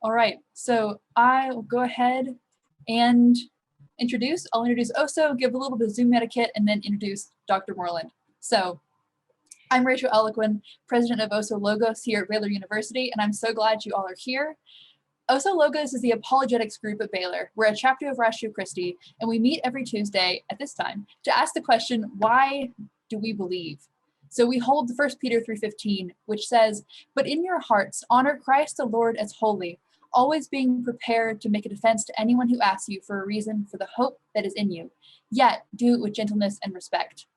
All right, so I will go ahead and I'll introduce Oso, give a little bit of Zoom etiquette, and then introduce Dr. Moreland. So I'm Rachel Eloquin, president of Oso Logos here at Baylor University, and I'm so glad you all are here. Oso Logos is the apologetics group at Baylor. We're a chapter of Ratio Christi, and we meet every Tuesday at this time to ask the question, why do we believe? So we hold 1 Peter 3:15, which says, "But in your hearts honor Christ the Lord as holy, always being prepared to make a defense to anyone who asks you for a reason for the hope that is in you, yet do it with gentleness and respect."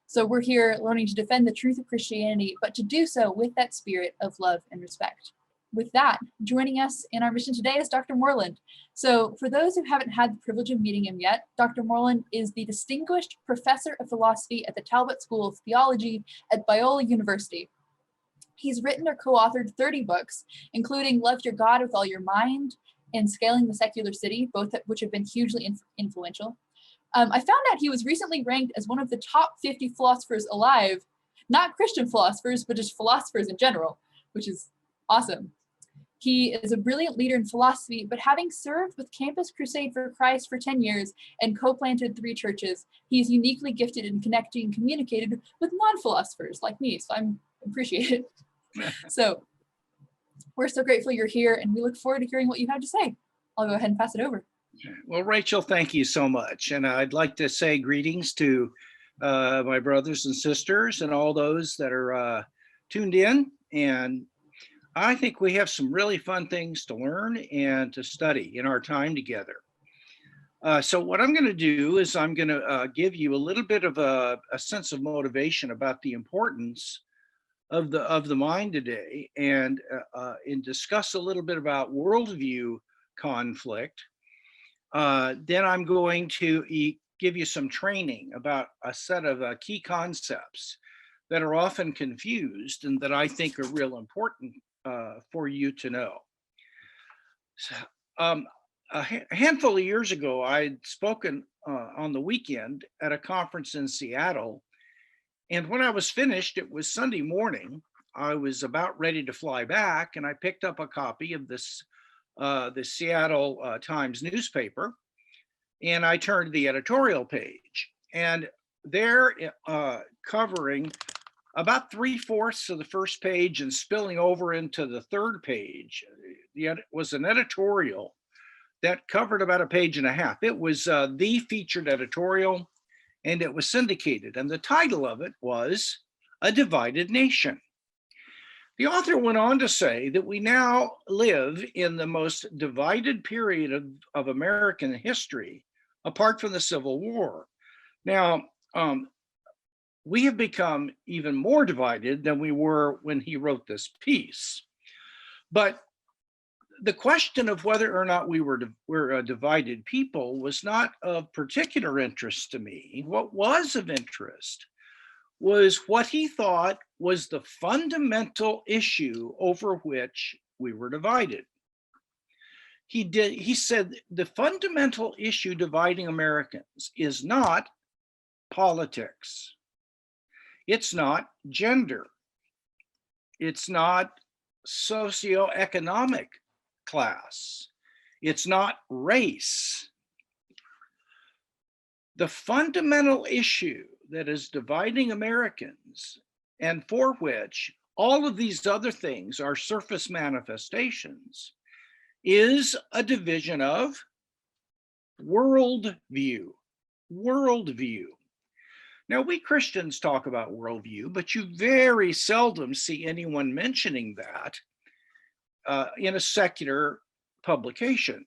So we're here learning to defend the truth of Christianity, but to do so with that spirit of love and respect. With that, joining us in our mission today is Dr. Moreland. So for those who haven't had the privilege of meeting him yet, Dr. Moreland is the Distinguished Professor of Philosophy at the Talbot School of Theology at Biola University. He's written or co-authored 30 books, including Love Your God with All Your Mind and Scaling the Secular City, both of which have been hugely influential. I found out he was recently ranked as one of the top 50 philosophers alive, not Christian philosophers, but just philosophers in general, which is awesome. He is a brilliant leader in philosophy, but having served with Campus Crusade for Christ for 10 years and co-planted 3 churches, he's uniquely gifted in connecting and communicated with non-philosophers like me, so I'm appreciated. So we're so grateful you're here, and we look forward to hearing what you have to say. I'll go ahead and pass it over. Well, Rachel, thank you so much. And I'd like to say greetings to my brothers and sisters and all those that are tuned in. And I think we have some really fun things to learn and to study in our time together. So what I'm going to do is I'm going to give you a little bit of a sense of motivation about the importance of the mind today, and discuss a little bit about worldview conflict. Then I'm going to give you some training about a set of key concepts that are often confused and that I think are real important for you to know. So, a handful of years ago, I'd spoken on the weekend at a conference in Seattle. And when I was finished, it was Sunday morning. I was about ready to fly back, and I picked up a copy of this the Seattle Times newspaper, and I turned to the editorial page, and they're covering about 3/4 of the first page and spilling over into the third page. It was an editorial that covered about a page and a half. It was the featured editorial, and it was syndicated, and the title of it was "A Divided Nation." The author went on to say that we now live in the most divided period of American history, apart from the Civil War. Now, we have become even more divided than we were when he wrote this piece. But the question of whether or not we're a divided people was not of particular interest to me. What was of interest was what he thought was the fundamental issue over which we were divided. He said the fundamental issue dividing Americans is not politics. It's not gender. It's not socioeconomic class. It's not race. The fundamental issue that is dividing Americans, and for which all of these other things are surface manifestations, is a division of worldview. Worldview. Now, we Christians talk about worldview, but you very seldom see anyone mentioning that in a secular publication.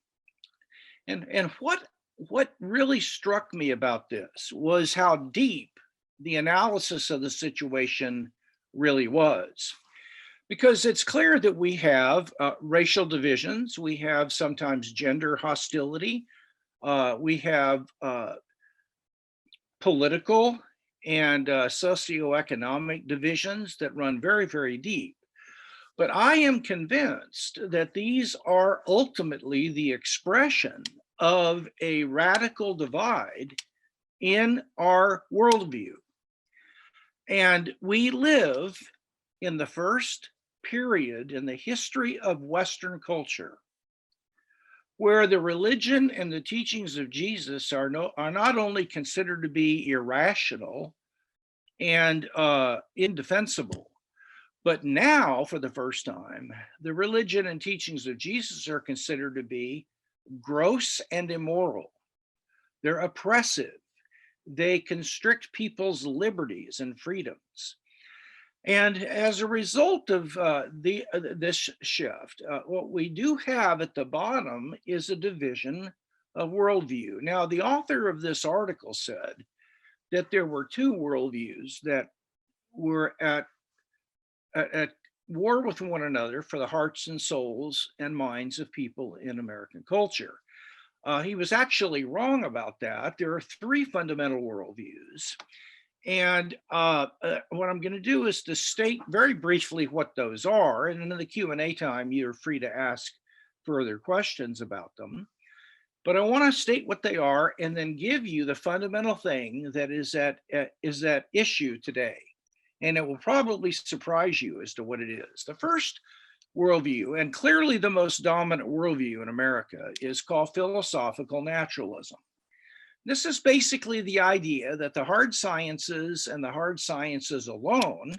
And what really struck me about this was how deep the analysis of the situation really was. Because it's clear that we have racial divisions, we have sometimes gender hostility, we have political and socioeconomic divisions that run very, very deep. But I am convinced that these are ultimately the expression of a radical divide in our worldview. And we live in the first period in the history of Western culture where the religion and the teachings of Jesus are not only considered to be irrational and indefensible, but now, for the first time, the religion and teachings of Jesus are considered to be gross and immoral. They're oppressive. They constrict people's liberties and freedoms. And as a result of this shift, what we do have at the bottom is a division of worldview. Now, the author of this article said that there were two worldviews that were at war with one another for the hearts and souls and minds of people in American culture. He was actually wrong about that. There are three fundamental worldviews. And what I'm going to do is to state very briefly what those are. And in the Q&A time, you're free to ask further questions about them. But I want to state what they are and then give you the fundamental thing that is at issue today. And it will probably surprise you as to what it is. The first worldview, and clearly the most dominant worldview in America, is called philosophical naturalism. This is basically the idea that the hard sciences and the hard sciences alone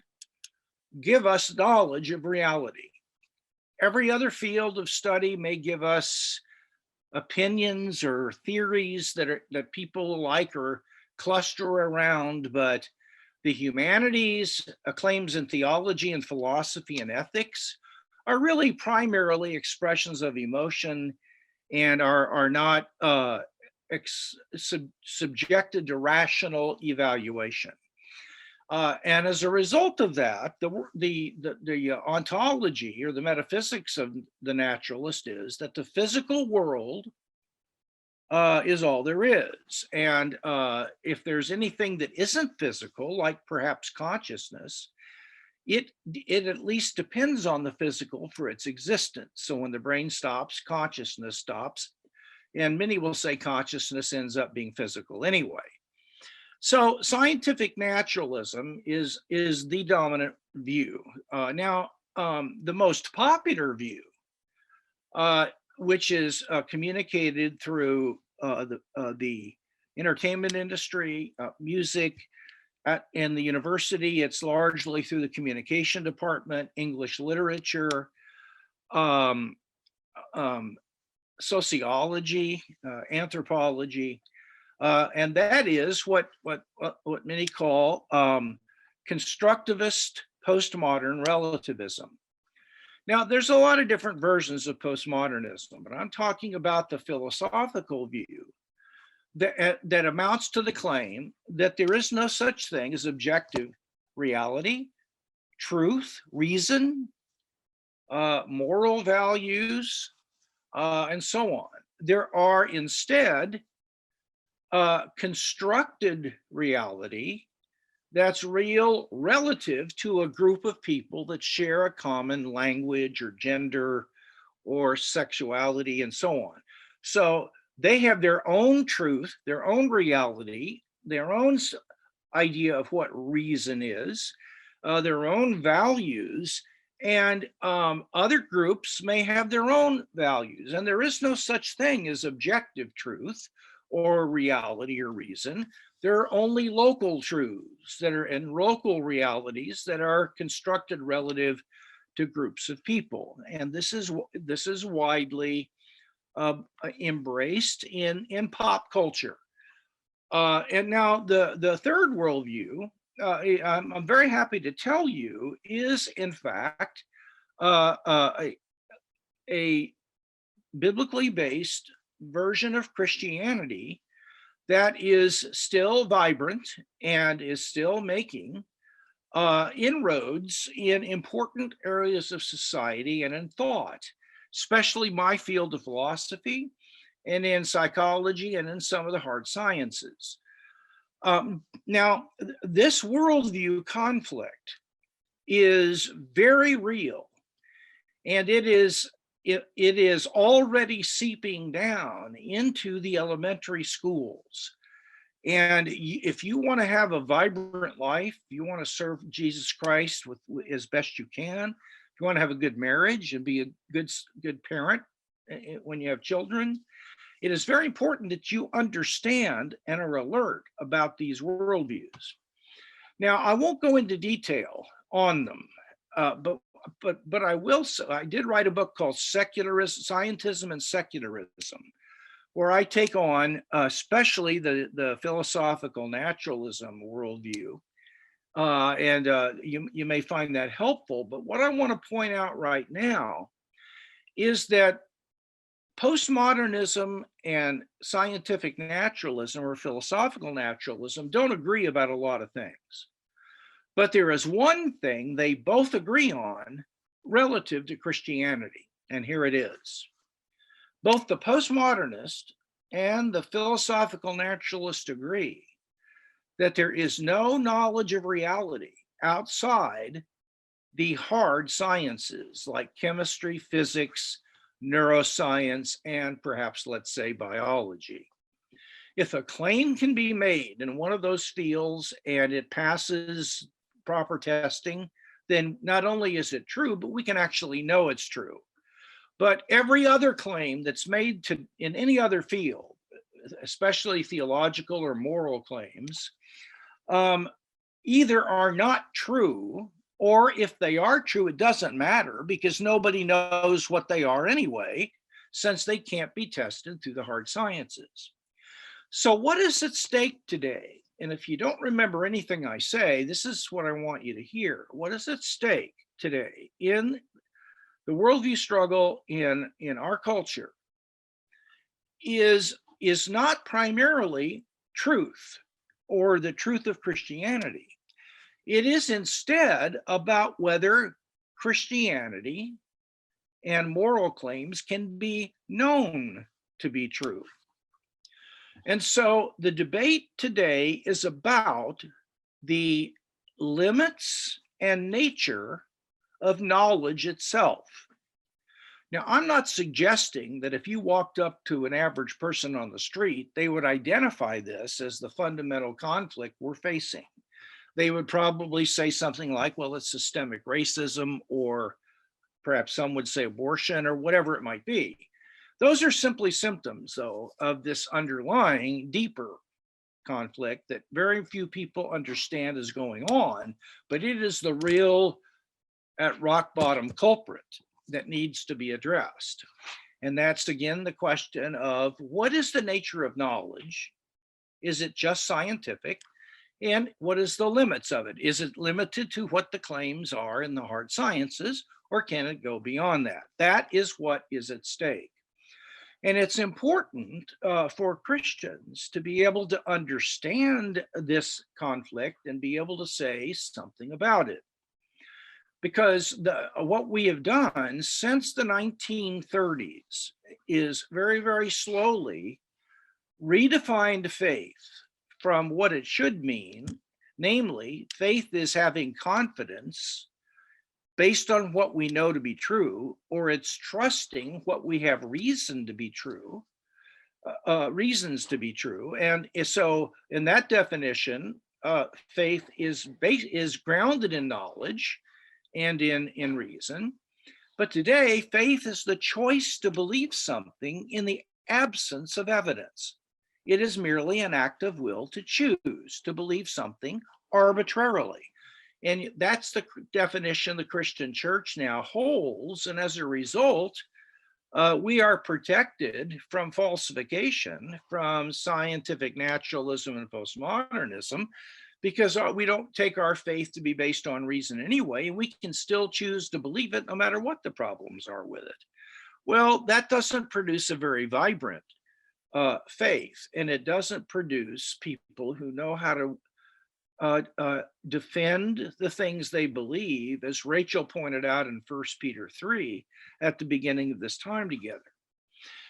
give us knowledge of reality. Every other field of study may give us opinions or theories that people like or cluster around, but the humanities, claims in theology and philosophy and ethics are really primarily expressions of emotion and are not subjected to rational evaluation. And as a result of that, the ontology or the metaphysics of the naturalist is that the physical world is all there is. And if there's anything that isn't physical, like perhaps consciousness, it at least depends on the physical for its existence. So when the brain stops, consciousness stops. And many will say consciousness ends up being physical anyway. So scientific naturalism is the dominant view. Now, the most popular view, which is communicated through the entertainment industry, music, in the university, it's largely through the communication department, English literature, sociology, anthropology, and that is what many call constructivist postmodern relativism. Now, there's a lot of different versions of postmodernism, but I'm talking about the philosophical view that amounts to the claim that there is no such thing as objective reality, truth, reason, moral values, and so on. There are instead constructed reality that's real relative to a group of people that share a common language or gender or sexuality and so on. So they have their own truth, their own reality, their own idea of what reason is, their own values, and other groups may have their own values. And there is no such thing as objective truth or reality or reason. There are only local truths that are and local realities that are constructed relative to groups of people. And this is widely embraced in pop culture. And now the third worldview, I'm very happy to tell you, is in fact a biblically based version of Christianity that is still vibrant and is still making inroads in important areas of society and in thought, especially my field of philosophy and in psychology and in some of the hard sciences. Now, this worldview conflict is very real, and it is already seeping down into the elementary schools. And if you want to have a vibrant life, you want to serve Jesus Christ as best you can, If you want to have a good marriage and be a good parent when you have children, it is very important that you understand and are alert about these worldviews. Now, I won't go into detail on them, but I will say, I did write a book called Scientism and Secularism, where I take on especially the philosophical naturalism worldview. You may find that helpful. But what I want to point out right now is that postmodernism and scientific naturalism or philosophical naturalism don't agree about a lot of things. But there is one thing they both agree on relative to Christianity, and here it is. Both the postmodernist and the philosophical naturalist agree that there is no knowledge of reality outside the hard sciences like chemistry, physics, neuroscience, and perhaps, let's say, biology. If a claim can be made in one of those fields and it passes proper testing, then not only is it true, but we can actually know it's true. But every other claim that's made in any other field, especially theological or moral claims, either are not true, or if they are true, it doesn't matter because nobody knows what they are anyway, since they can't be tested through the hard sciences. So what is at stake today? And if you don't remember anything I say, this is what I want you to hear. What is at stake today in the worldview struggle in our culture is not primarily truth or the truth of Christianity. It is instead about whether Christianity and moral claims can be known to be true. And so the debate today is about the limits and nature of knowledge itself. Now, I'm not suggesting that if you walked up to an average person on the street, they would identify this as the fundamental conflict we're facing. They would probably say something like, well, it's systemic racism, or perhaps some would say abortion, or whatever it might be. Those are simply symptoms, though, of this underlying deeper conflict that very few people understand is going on, but it is the real at rock bottom culprit that needs to be addressed. And that's, again, the question of what is the nature of knowledge? Is it just scientific? And what is the limits of it? Is it limited to what the claims are in the hard sciences, or can it go beyond that? That is what is at stake. And it's important for Christians to be able to understand this conflict and be able to say something about it. Because what we have done since the 1930s is very, very slowly redefined faith from what it should mean, namely, faith is having confidence based on what we know to be true, or it's trusting what we have reason to be true, reasons to be true. And so in that definition, faith is grounded in knowledge and in reason. But today, faith is the choice to believe something in the absence of evidence. It is merely an act of will to choose to believe something arbitrarily. And that's the definition the Christian church now holds. And as a result, we are protected from falsification from scientific naturalism and postmodernism, because we don't take our faith to be based on reason anyway, and we can still choose to believe it no matter what the problems are with it. Well, that doesn't produce a very vibrant faith, and it doesn't produce people who know how to defend the things they believe, as Rachel pointed out in 1 Peter 3 at the beginning of this time together.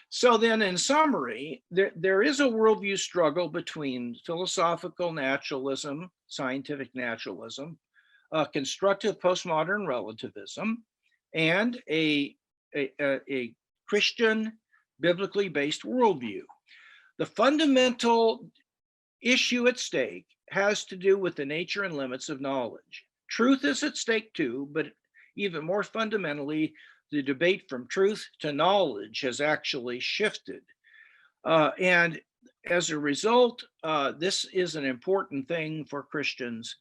So then, in summary, there is a worldview struggle between philosophical naturalism, scientific naturalism, constructive postmodern relativism, and a Christian, biblically based worldview. The fundamental issue at stake has to do with the nature and limits of knowledge. Truth is at stake too, but even more fundamentally, the debate from truth to knowledge has actually shifted. And as a result, this is an important thing for Christians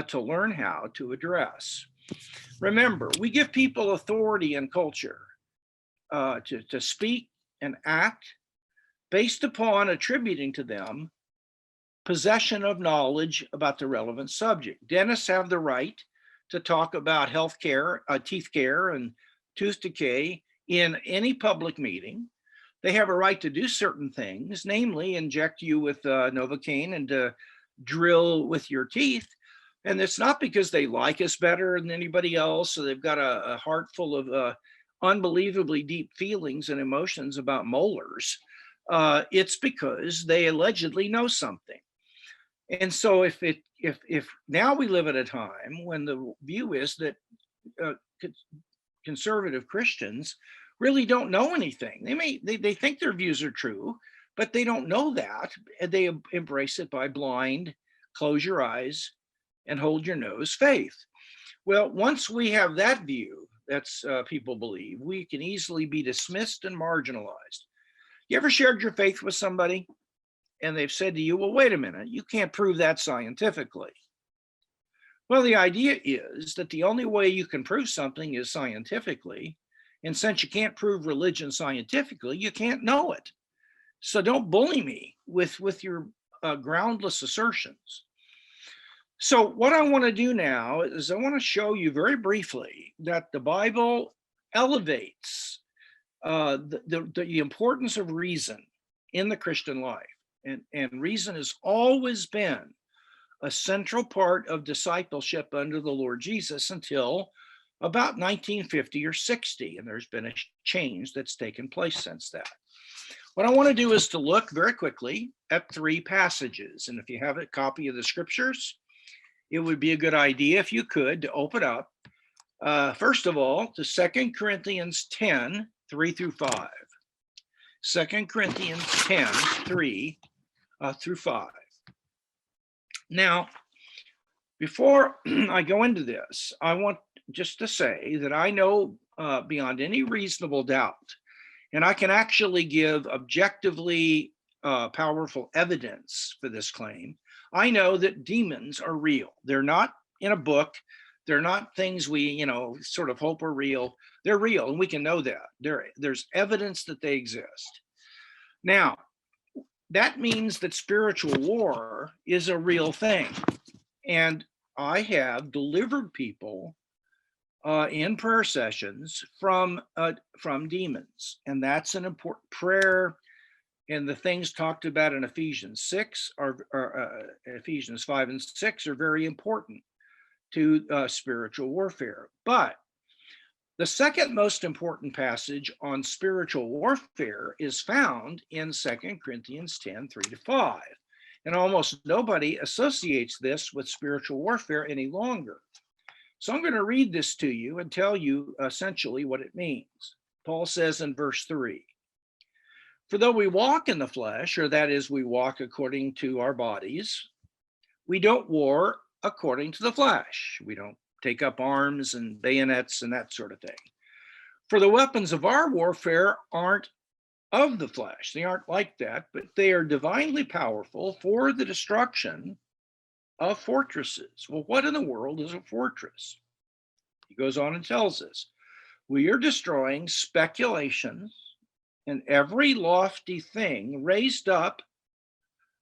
to learn how to address. Remember, we give people authority in culture to speak and act based upon attributing to them possession of knowledge about the relevant subject. Dentists have the right to talk about health care, teeth care, and tooth decay in any public meeting. They have a right to do certain things, namely inject you with Novocaine and to drill with your teeth. And it's not because they like us better than anybody else, so they've got a heart full of unbelievably deep feelings and emotions about molars. It's because they allegedly know something. And so if now we live at a time when the view is that conservative Christians really don't know anything. They think their views are true, but they don't know that. They embrace it by blind, close your eyes and hold your nose faith. Well, once we have that view, that's people believe, we can easily be dismissed and marginalized. You ever shared your faith with somebody and they've said to you, well, wait a minute, you can't prove that scientifically. Well, the idea is that the only way you can prove something is scientifically. And since you can't prove religion scientifically, you can't know it. So don't bully me with your groundless assertions. So what I want to do now is I want to show you very briefly that the Bible elevates the importance of reason in the Christian life. And reason has always been a central part of discipleship under the Lord Jesus until about 1950 or 60. And there's been a change that's taken place since that. What I want to do is to look very quickly at 3 passages. And if you have a copy of the scriptures, it would be a good idea if you could to open up, first of all, to 2 Corinthians 10, 3 through 5. 2 Corinthians 10, 3 through 5. Now, before I go into this, I want just to say that I know beyond any reasonable doubt, and I can actually give objectively powerful evidence for this claim. I know that demons are real. They're not in a book. They're not things we, sort of hope are real. They're real, and we can know that. There's evidence that they exist. Now, that means that spiritual war is a real thing. And I have delivered people in prayer sessions from demons. And that's an important prayer. And the things talked about in Ephesians 6 Ephesians 5 and 6 are very important to spiritual warfare. But the second most important passage on spiritual warfare is found in 2 Corinthians 10, 3 to 5. And almost nobody associates this with spiritual warfare any longer. So I'm going to read this to you and tell you essentially what it means. Paul says in verse 3, "For though we walk in the flesh, or that is, we walk according to our bodies, we don't war according to the flesh." We don't take up arms and bayonets and that sort of thing. "For the weapons of our warfare aren't of the flesh." They aren't like that, but they are divinely powerful for the destruction of fortresses. Well, what in the world is a fortress? He goes on and tells us, "We are destroying speculations and every lofty thing raised up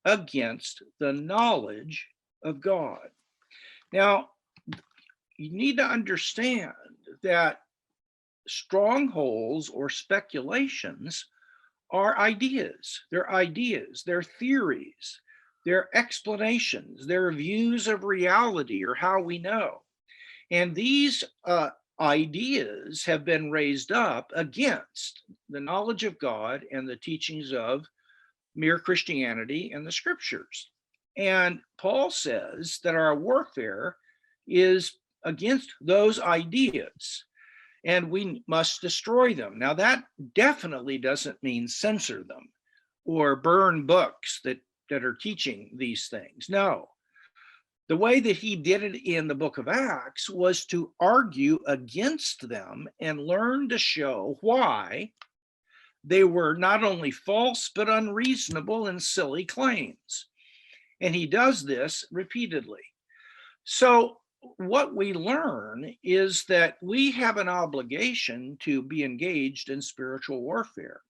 against the knowledge of God." Now, you need to understand that strongholds or speculations are ideas. They're theories, they're explanations, they're views of reality or how we know. And these ideas have been raised up against the knowledge of God and the teachings of mere Christianity and the scriptures. And Paul says that our warfare is against those ideas, and we must destroy them. Now, that definitely doesn't mean censor them or burn books that are teaching these things. No, The way that he did it in the book of Acts was to argue against them and learn to show why they were not only false, but unreasonable and silly claims. And he does this repeatedly. So what we learn is that we have an obligation to be engaged in spiritual warfare.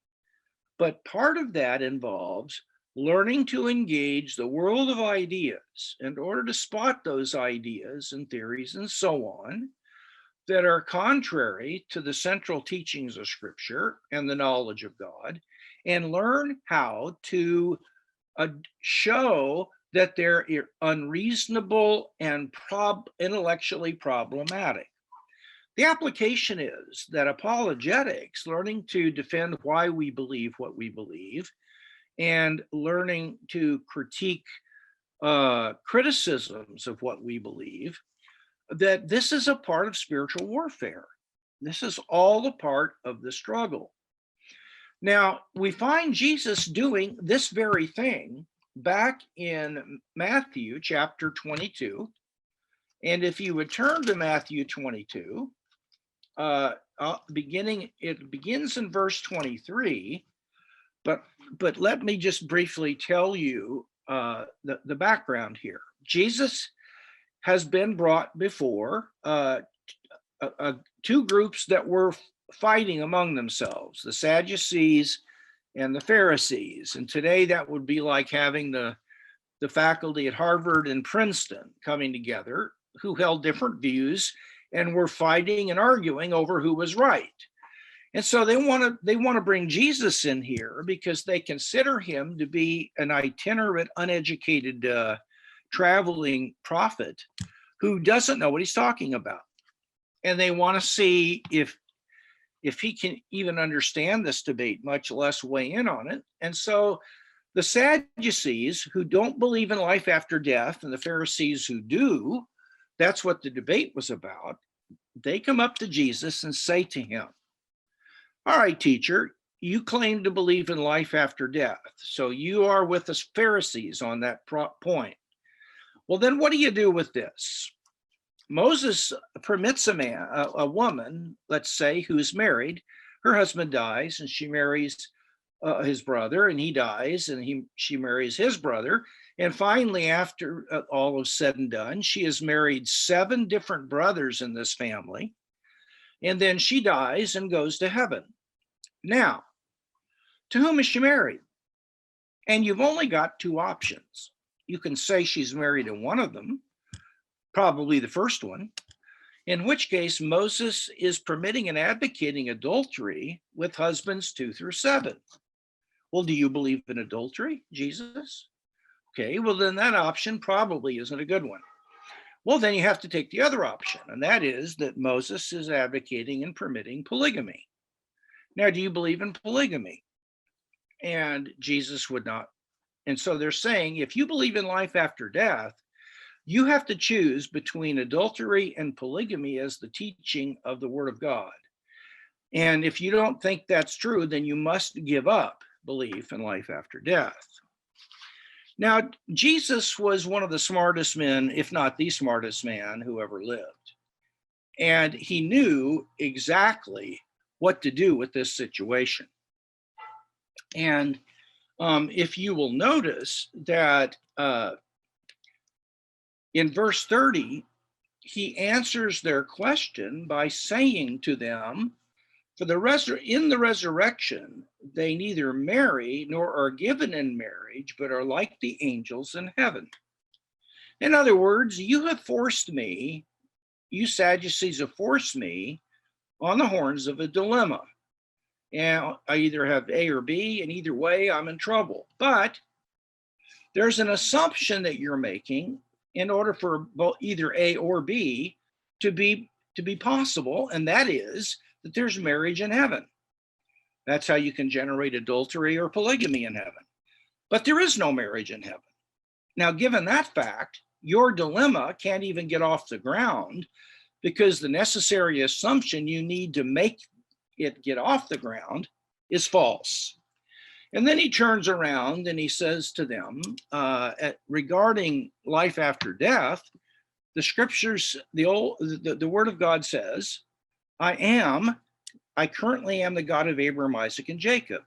But part of that involves learning to engage the world of ideas in order to spot those ideas and theories and so on that are contrary to the central teachings of Scripture and the knowledge of God, and learn how to show that they're unreasonable and intellectually problematic. The application is that apologetics, learning to defend why we believe what we believe, and learning to critique criticisms of what we believe, that this is a part of spiritual warfare. This is all a part of the struggle. Now, we find Jesus doing this very thing back in Matthew chapter 22. And if you would turn to Matthew 22, it begins in verse 23, but let me just briefly tell you the background here. Jesus has been brought before two groups that were fighting among themselves, the Sadducees and the Pharisees. And today that would be like having the faculty at Harvard and Princeton coming together, who held different views and were fighting and arguing over who was right. And so they want to bring Jesus in here because they consider him to be an itinerant, uneducated traveling prophet who doesn't know what he's talking about. And they want to see if he can even understand this debate, much less weigh in on it. And so the Sadducees, who don't believe in life after death, and the Pharisees who do, that's what the debate was about. They come up to Jesus and say to him, "All right, teacher, you claim to believe in life after death, so you are with the Pharisees on that point. Well, then what do you do with this? Moses permits a woman, let's say, who's married, her husband dies, and she marries his brother, and he dies, and she marries his brother. And finally, after all is said and done, she has married 7 different brothers in this family. And then she dies and goes to heaven. Now, to whom is she married? And you've only got 2 options. You can say she's married to one of them, probably the first one, in which case Moses is permitting and advocating adultery with husbands 2 through 7. Well, do you believe in adultery, Jesus? Okay, well, then that option probably isn't a good one. Well, then you have to take the other option, and that is that Moses is advocating and permitting polygamy. Now, do you believe in polygamy? And Jesus would not. And so they're saying, if you believe in life after death, you have to choose between adultery and polygamy as the teaching of the Word of God. And if you don't think that's true, then you must give up belief in life after death. Now, Jesus was one of the smartest men, if not the smartest man who ever lived. And he knew exactly what to do with this situation. And if you will notice that in verse 30, he answers their question by saying to them, in the resurrection, they neither marry nor are given in marriage, but are like the angels in heaven. In other words, you have forced me, you Sadducees have forced me on the horns of a dilemma. And I either have A or B, and either way, I'm in trouble. But there's an assumption that you're making in order for both either A or B to be possible, and that is that there's marriage in heaven. That's how you can generate adultery or polygamy in heaven. But there is no marriage in heaven. Now, given that fact, your dilemma can't even get off the ground because the necessary assumption you need to make it get off the ground is false. And then he turns around and he says to them, regarding life after death, the scriptures, the word of God says, I currently am the God of Abraham, Isaac, and Jacob.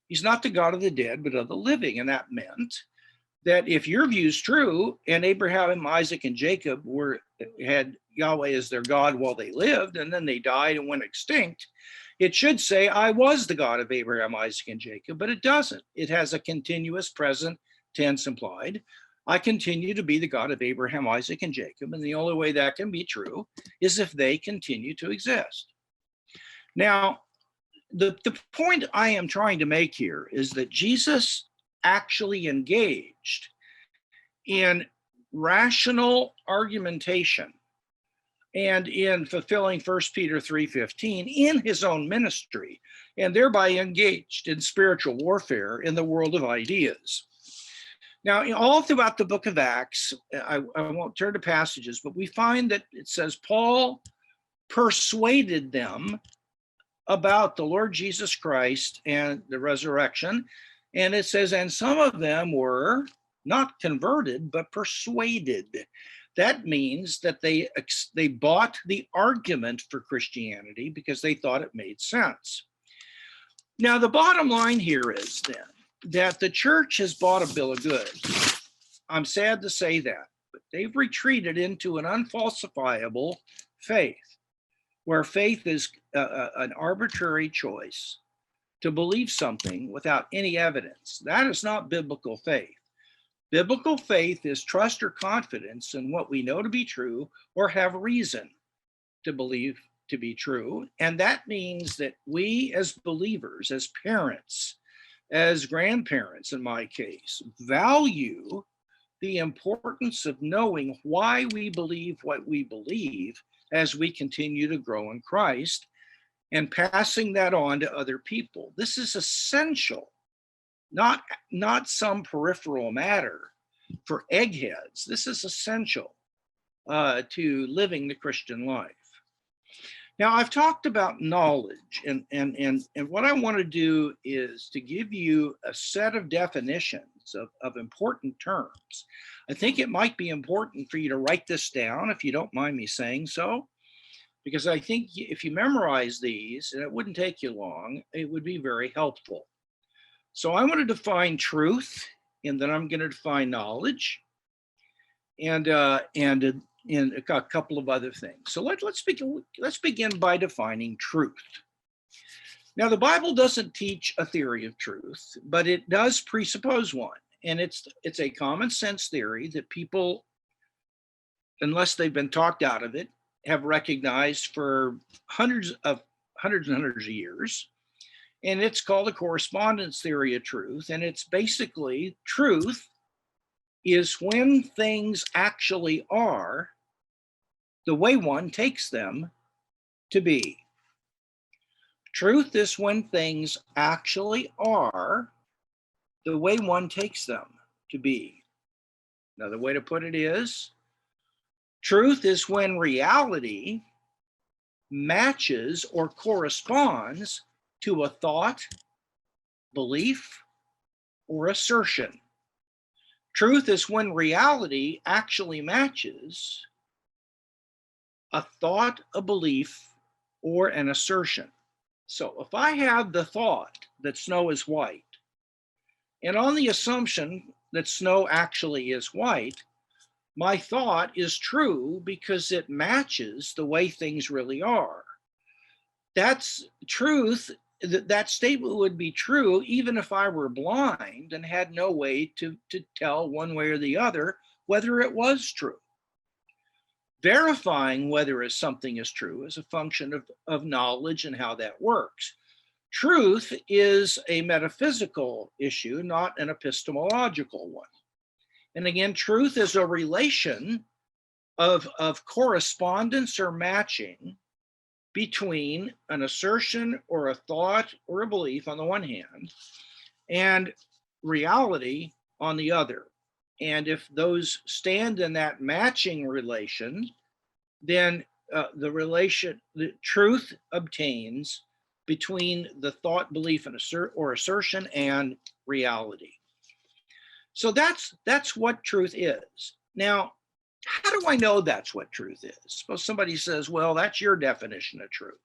He's not the God of the dead, but of the living. And that meant that if your view is true, and Abraham, Isaac, and Jacob had Yahweh as their God while they lived, and then they died and went extinct, it should say, I was the God of Abraham, Isaac, and Jacob, but it doesn't. It has a continuous present tense implied. I continue to be the God of Abraham, Isaac, and Jacob, and the only way that can be true is if they continue to exist. Now, the point I am trying to make here is that Jesus actually engaged in rational argumentation and in fulfilling 1 Peter 3:15 in his own ministry, and thereby engaged in spiritual warfare in the world of ideas. Now, all throughout the book of Acts, I won't turn to passages, but we find that it says Paul persuaded them about the Lord Jesus Christ and the resurrection. And it says, and some of them were not converted, but persuaded. That means that they bought the argument for Christianity because they thought it made sense. Now, the bottom line here is then that the church has bought a bill of goods. I'm sad to say that, but they've retreated into an unfalsifiable faith, where faith is an arbitrary choice to believe something without any evidence. That is not biblical faith. Biblical faith is trust or confidence in what we know to be true or have reason to believe to be true. And that means that we as believers, as parents, as grandparents in my case, value the importance of knowing why we believe what we believe as we continue to grow in Christ and passing that on to other people. This is essential, not some peripheral matter for eggheads. This is essential to living the Christian life. Now, I've talked about knowledge, and what I want to do is to give you a set of definitions of important terms. I think it might be important for you to write this down, if you don't mind me saying so, because I think if you memorize these, and it wouldn't take you long, it would be very helpful. So I want to define truth, and then I'm going to define knowledge, and a couple of other things. So let's begin by defining truth. Now, the Bible doesn't teach a theory of truth, but it does presuppose one. And it's a common sense theory that people, unless they've been talked out of it, have recognized for hundreds and hundreds of years. And it's called the correspondence theory of truth. And it's basically truth is when things actually are the way one takes them to be. Truth is when things actually are the way one takes them to be. Another way to put it is, truth is when reality matches or corresponds to a thought, belief, or assertion. Truth is when reality actually matches a thought, a belief, or an assertion. So if I have the thought that snow is white, and on the assumption that snow actually is white, my thought is true because it matches the way things really are. That's truth. That statement would be true even if I were blind and had no way to tell one way or the other whether it was true. Verifying whether something is true is a function of knowledge and how that works. Truth is a metaphysical issue, not an epistemological one. And again, truth is a relation of correspondence or matching between an assertion or a thought or a belief on the one hand and reality on the other. And if those stand in that matching relation, then the truth obtains between the thought, belief, and assertion and reality. So that's what truth is. Now, how do I know that's what truth is? Suppose somebody says, well, that's your definition of truth.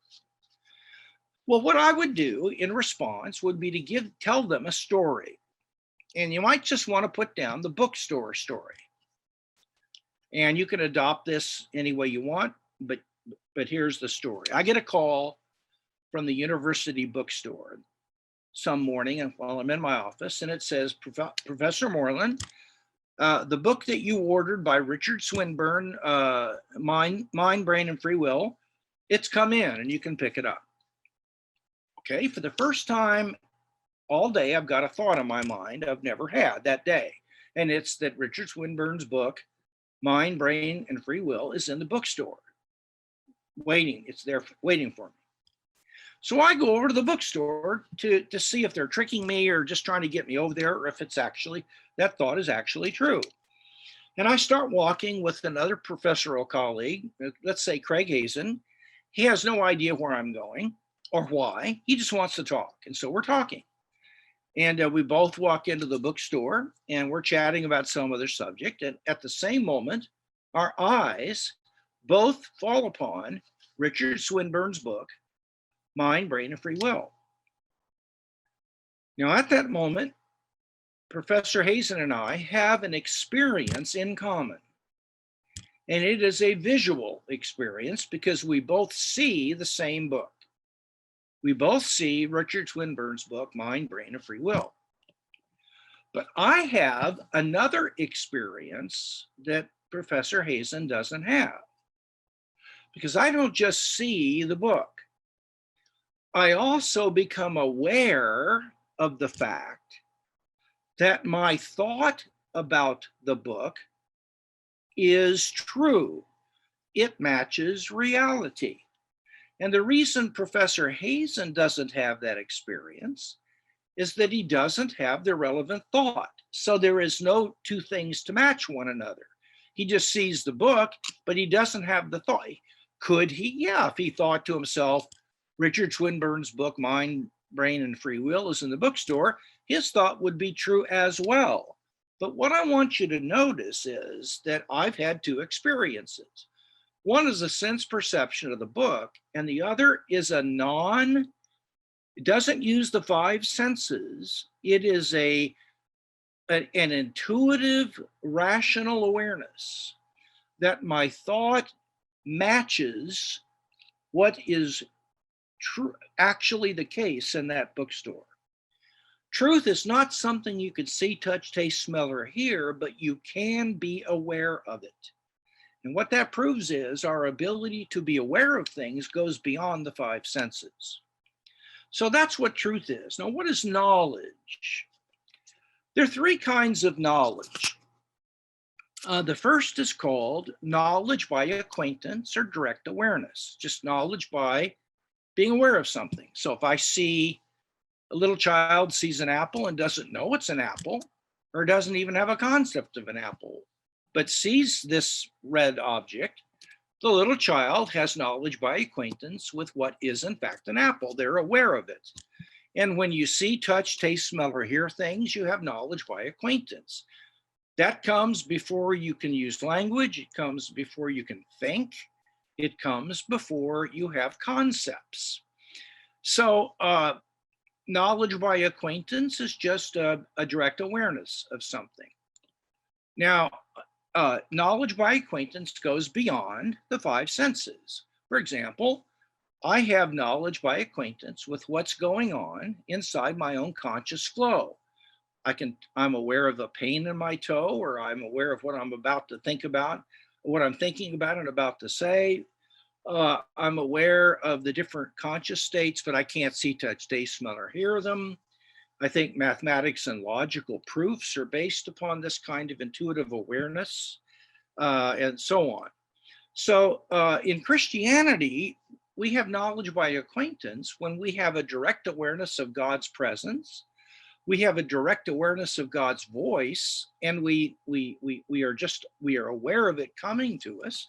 Well, what I would do in response would be to tell them a story. And you might just want to put down the bookstore story. And you can adopt this any way you want, but here's the story. I get a call from the university bookstore some morning and while I'm in my office, and it says, Professor Moreland, the book that you ordered by Richard Swinburne, Mind, Brain, and Free Will, it's come in and you can pick it up. Okay, for the first time all day, I've got a thought in my mind I've never had that day. And it's that Richard Swinburne's book, Mind, Brain, and Free Will, is in the bookstore waiting. It's there waiting for me. So I go over to the bookstore to see if they're tricking me or just trying to get me over there, or if it's actually, that thought is actually true. And I start walking with another professorial colleague, let's say Craig Hazen. He has no idea where I'm going or why. He just wants to talk. And so we're talking. And we both walk into the bookstore and we're chatting about some other subject. And at the same moment, our eyes both fall upon Richard Swinburne's book, Mind, Brain, and Free Will. Now, at that moment, Professor Hazen and I have an experience in common. And it is a visual experience because we both see the same book. We both see Richard Swinburne's book, Mind, Brain, and Free Will. But I have another experience that Professor Hazen doesn't have, because I don't just see the book. I also become aware of the fact that my thought about the book is true. It matches reality. And the reason Professor Hazen doesn't have that experience is that he doesn't have the relevant thought. So there is no two things to match one another. He just sees the book, but he doesn't have the thought. Could he? Yeah, if he thought to himself, Richard Swinburne's book, Mind, Brain, and Free Will, is in the bookstore, his thought would be true as well. But what I want you to notice is that I've had two experiences. One is a sense perception of the book, and the other is it doesn't use the five senses. It is an intuitive, rational awareness that my thought matches what is true, actually the case in that bookstore. Truth is not something you could see, touch, taste, smell, or hear, but you can be aware of it. And what that proves is our ability to be aware of things goes beyond the five senses. So that's what truth is. Now, what is knowledge? There are three kinds of knowledge. The first is called knowledge by acquaintance or direct awareness, just knowledge by being aware of something. So if I see a little child sees an apple and doesn't know it's an apple, or doesn't even have a concept of an apple, but sees this red object, the little child has knowledge by acquaintance with what is in fact an apple. They're aware of it. And when you see, touch, taste, smell, or hear things, you have knowledge by acquaintance. That comes before you can use language. It comes before you can think. It comes before you have concepts. So knowledge by acquaintance is just a direct awareness of something. Now, knowledge by acquaintance goes beyond the five senses. For example, I have knowledge by acquaintance with what's going on inside my own conscious flow. I'm aware of a pain in my toe, or I'm aware of what I'm about to think about, what I'm thinking about and about to say. I'm aware of the different conscious states, but I can't see, touch, taste, smell, or hear them. I think mathematics and logical proofs are based upon this kind of intuitive awareness, and so on. So in Christianity, we have knowledge by acquaintance when we have a direct awareness of God's presence. We have a direct awareness of God's voice, and we are aware of it coming to us,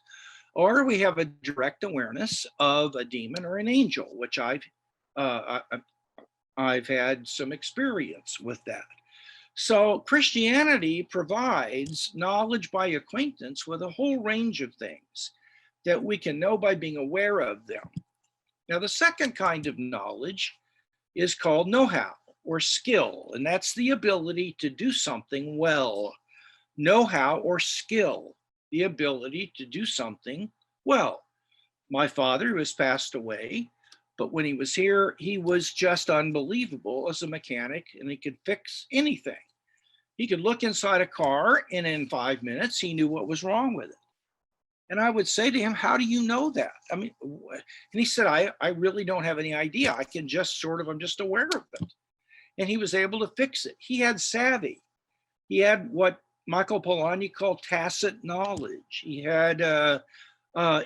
or we have a direct awareness of a demon or an angel, which I've I've had some experience with that. So Christianity provides knowledge by acquaintance with a whole range of things that we can know by being aware of them. Now, the second kind of knowledge is called know-how or skill, and that's the ability to do something well. Know-how or skill, the ability to do something well. My father, who has passed away, but when he was here, he was just unbelievable as a mechanic, and he could fix anything. He could look inside a car, and in 5 minutes, he knew what was wrong with it. And I would say to him, how do you know that? I mean, and he said, I really don't have any idea. I can just I'm just aware of it. And he was able to fix it. He had savvy. He had what Michael Polanyi called tacit knowledge. He had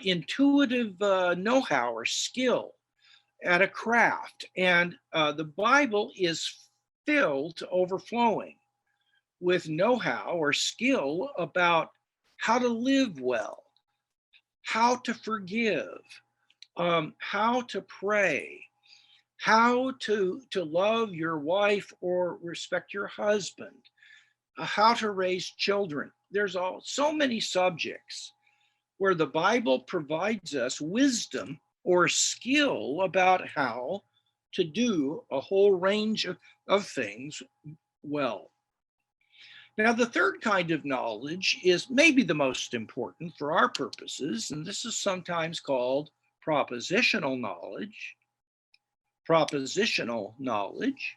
intuitive know-how or skill at a craft. And the Bible is filled to overflowing with know-how or skill about how to live well, how to forgive, how to pray, how to love your wife or respect your husband, how to raise children. There's so many subjects where the Bible provides us wisdom or skill about how to do a whole range of things well. Now, the third kind of knowledge is maybe the most important for our purposes, and this is sometimes called propositional knowledge. Propositional knowledge.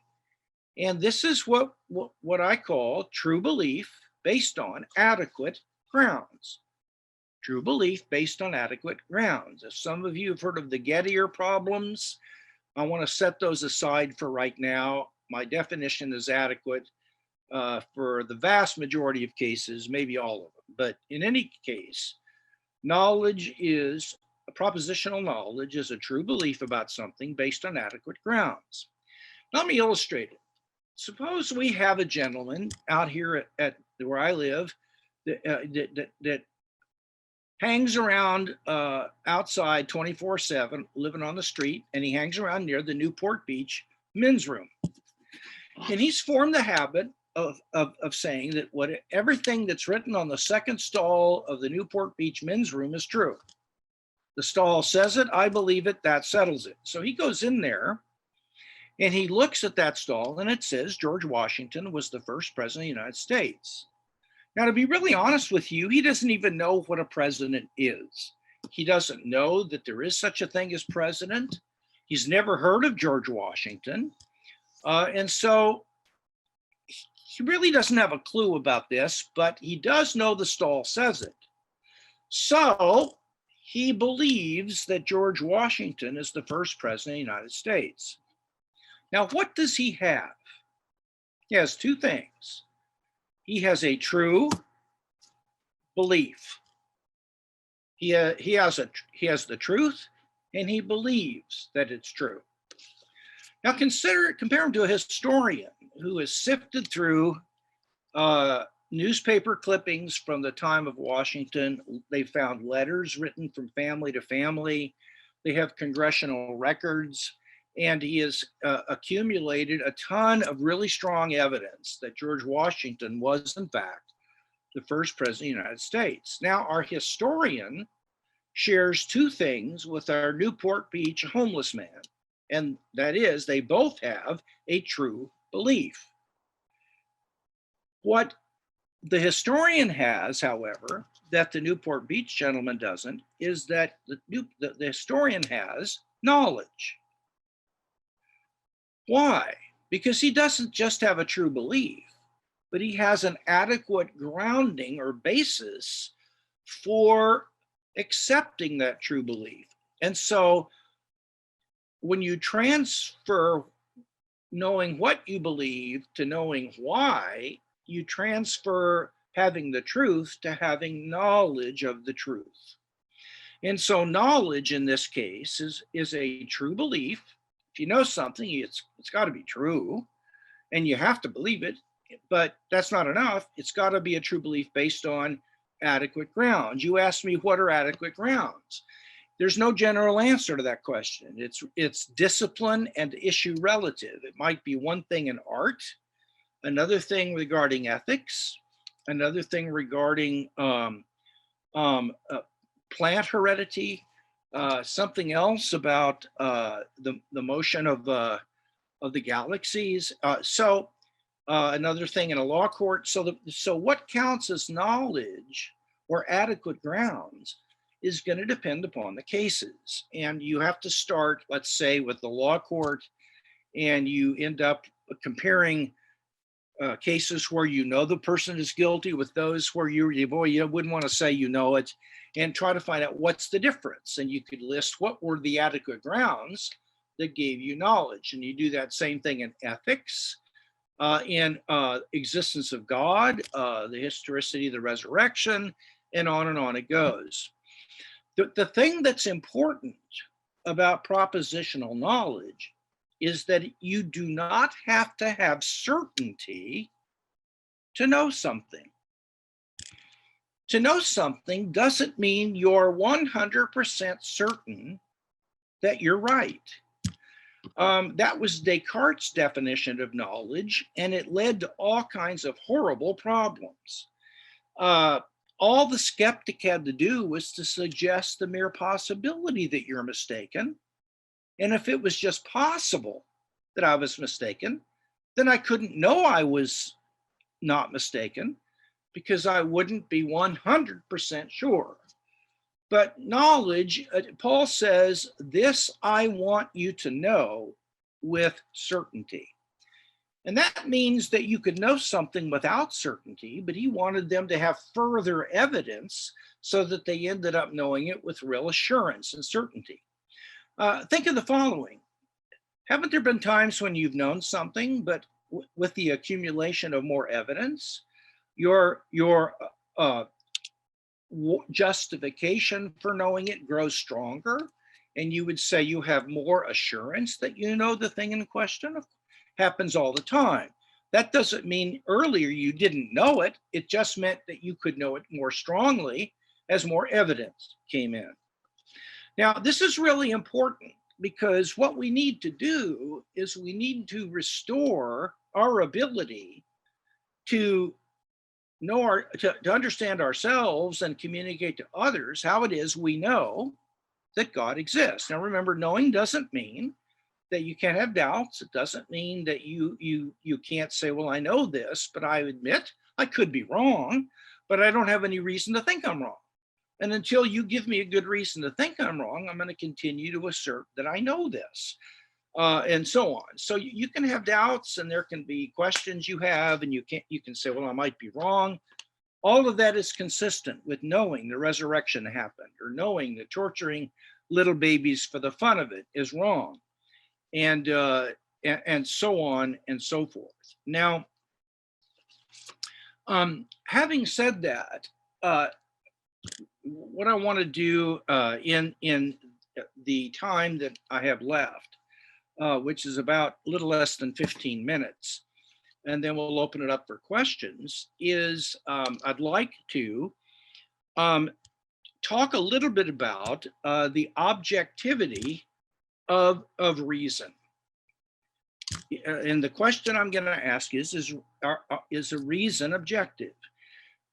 And this is what I call true belief based on adequate grounds. True belief based on adequate grounds. If some of you have heard of the Gettier problems, I want to set those aside for right now. My definition is adequate for the vast majority of cases, maybe all of them. But in any case, knowledge is a propositional knowledge is a true belief about something based on adequate grounds. Let me illustrate it. Suppose we have a gentleman out here at where I live that hangs around outside 24/7, living on the street, and he hangs around near the Newport Beach men's room. And he's formed the habit of saying that everything that's written on the second stall of the Newport Beach men's room is true. The stall says it, I believe it, that settles it. So he goes in there and he looks at that stall and it says George Washington was the first president of the United States. Now, to be really honest with you, he doesn't even know what a president is. He doesn't know that there is such a thing as president. He's never heard of George Washington. And so he really doesn't have a clue about this, but he does know the stall says it. So he believes that George Washington is the first president of the United States. Now, what does he have? He has two things. He has a true belief. He has the truth, and he believes that it's true. Now compare him to a historian who has sifted through newspaper clippings from the time of Washington. They found letters written from family to family. They have congressional records, and he has accumulated a ton of really strong evidence that George Washington was, in fact, the first president of the United States. Now, our historian shares two things with our Newport Beach homeless man, and that is they both have a true belief. What the historian has, however, that the Newport Beach gentleman doesn't, is that the historian has knowledge. Why? Because he doesn't just have a true belief, but he has an adequate grounding or basis for accepting that true belief. And so when you transfer knowing what you believe to knowing why, you transfer having the truth to having knowledge of the truth. And so knowledge in this case is a true belief. If you know something, it's got to be true, and you have to believe it, but that's not enough. It's got to be a true belief based on adequate grounds. You asked me, what are adequate grounds? There's no general answer to that question. It's discipline and issue relative. It might be one thing in art, another thing regarding ethics, another thing regarding plant heredity, something else about the motion of the galaxies. Another thing in a law court. So what counts as knowledge or adequate grounds is going to depend upon the cases. And you have to start, let's say, with the law court, and you end up comparing cases where you know the person is guilty with those where you wouldn't want to say you know it, and try to find out what's the difference. And you could list what were the adequate grounds that gave you knowledge. And you do that same thing in ethics, in existence of God, the historicity of the resurrection, and on it goes. The thing that's important about propositional knowledge is that you do not have to have certainty to know something. To know something doesn't mean you're 100% certain that you're right. That was Descartes' definition of knowledge, and it led to all kinds of horrible problems. All the skeptic had to do was to suggest the mere possibility that you're mistaken. And if it was just possible that I was mistaken, then I couldn't know I was not mistaken, because I wouldn't be 100% sure. But knowledge, Paul says, this I want you to know with certainty. And that means that you could know something without certainty, but he wanted them to have further evidence so that they ended up knowing it with real assurance and certainty. Think of the following. Haven't there been times when you've known something, but with the accumulation of more evidence, your justification for knowing it grows stronger, and you would say you have more assurance that you know the thing in question? Happens all the time. That doesn't mean earlier you didn't know it. It just meant that you could know it more strongly as more evidence came in. Now, this is really important, because what we need to do is we need to restore our ability to know to understand ourselves and communicate to others how it is we know that God exists. Now, remember, knowing doesn't mean that you can't have doubts. It doesn't mean that you can't say, well, I know this, but I admit I could be wrong, but I don't have any reason to think I'm wrong. And until you give me a good reason to think I'm wrong, I'm going to continue to assert that I know this, and so on. So you can have doubts, and there can be questions you have, and you can say, well, I might be wrong. All of that is consistent with knowing the resurrection happened, or knowing that torturing little babies for the fun of it is wrong, and so on and so forth. Now, having said that, what I want to do in the time that I have left, which is about a little less than 15 minutes, and then we'll open it up for questions, is I'd like to talk a little bit about the objectivity of reason. And the question I'm going to ask is a reason objective?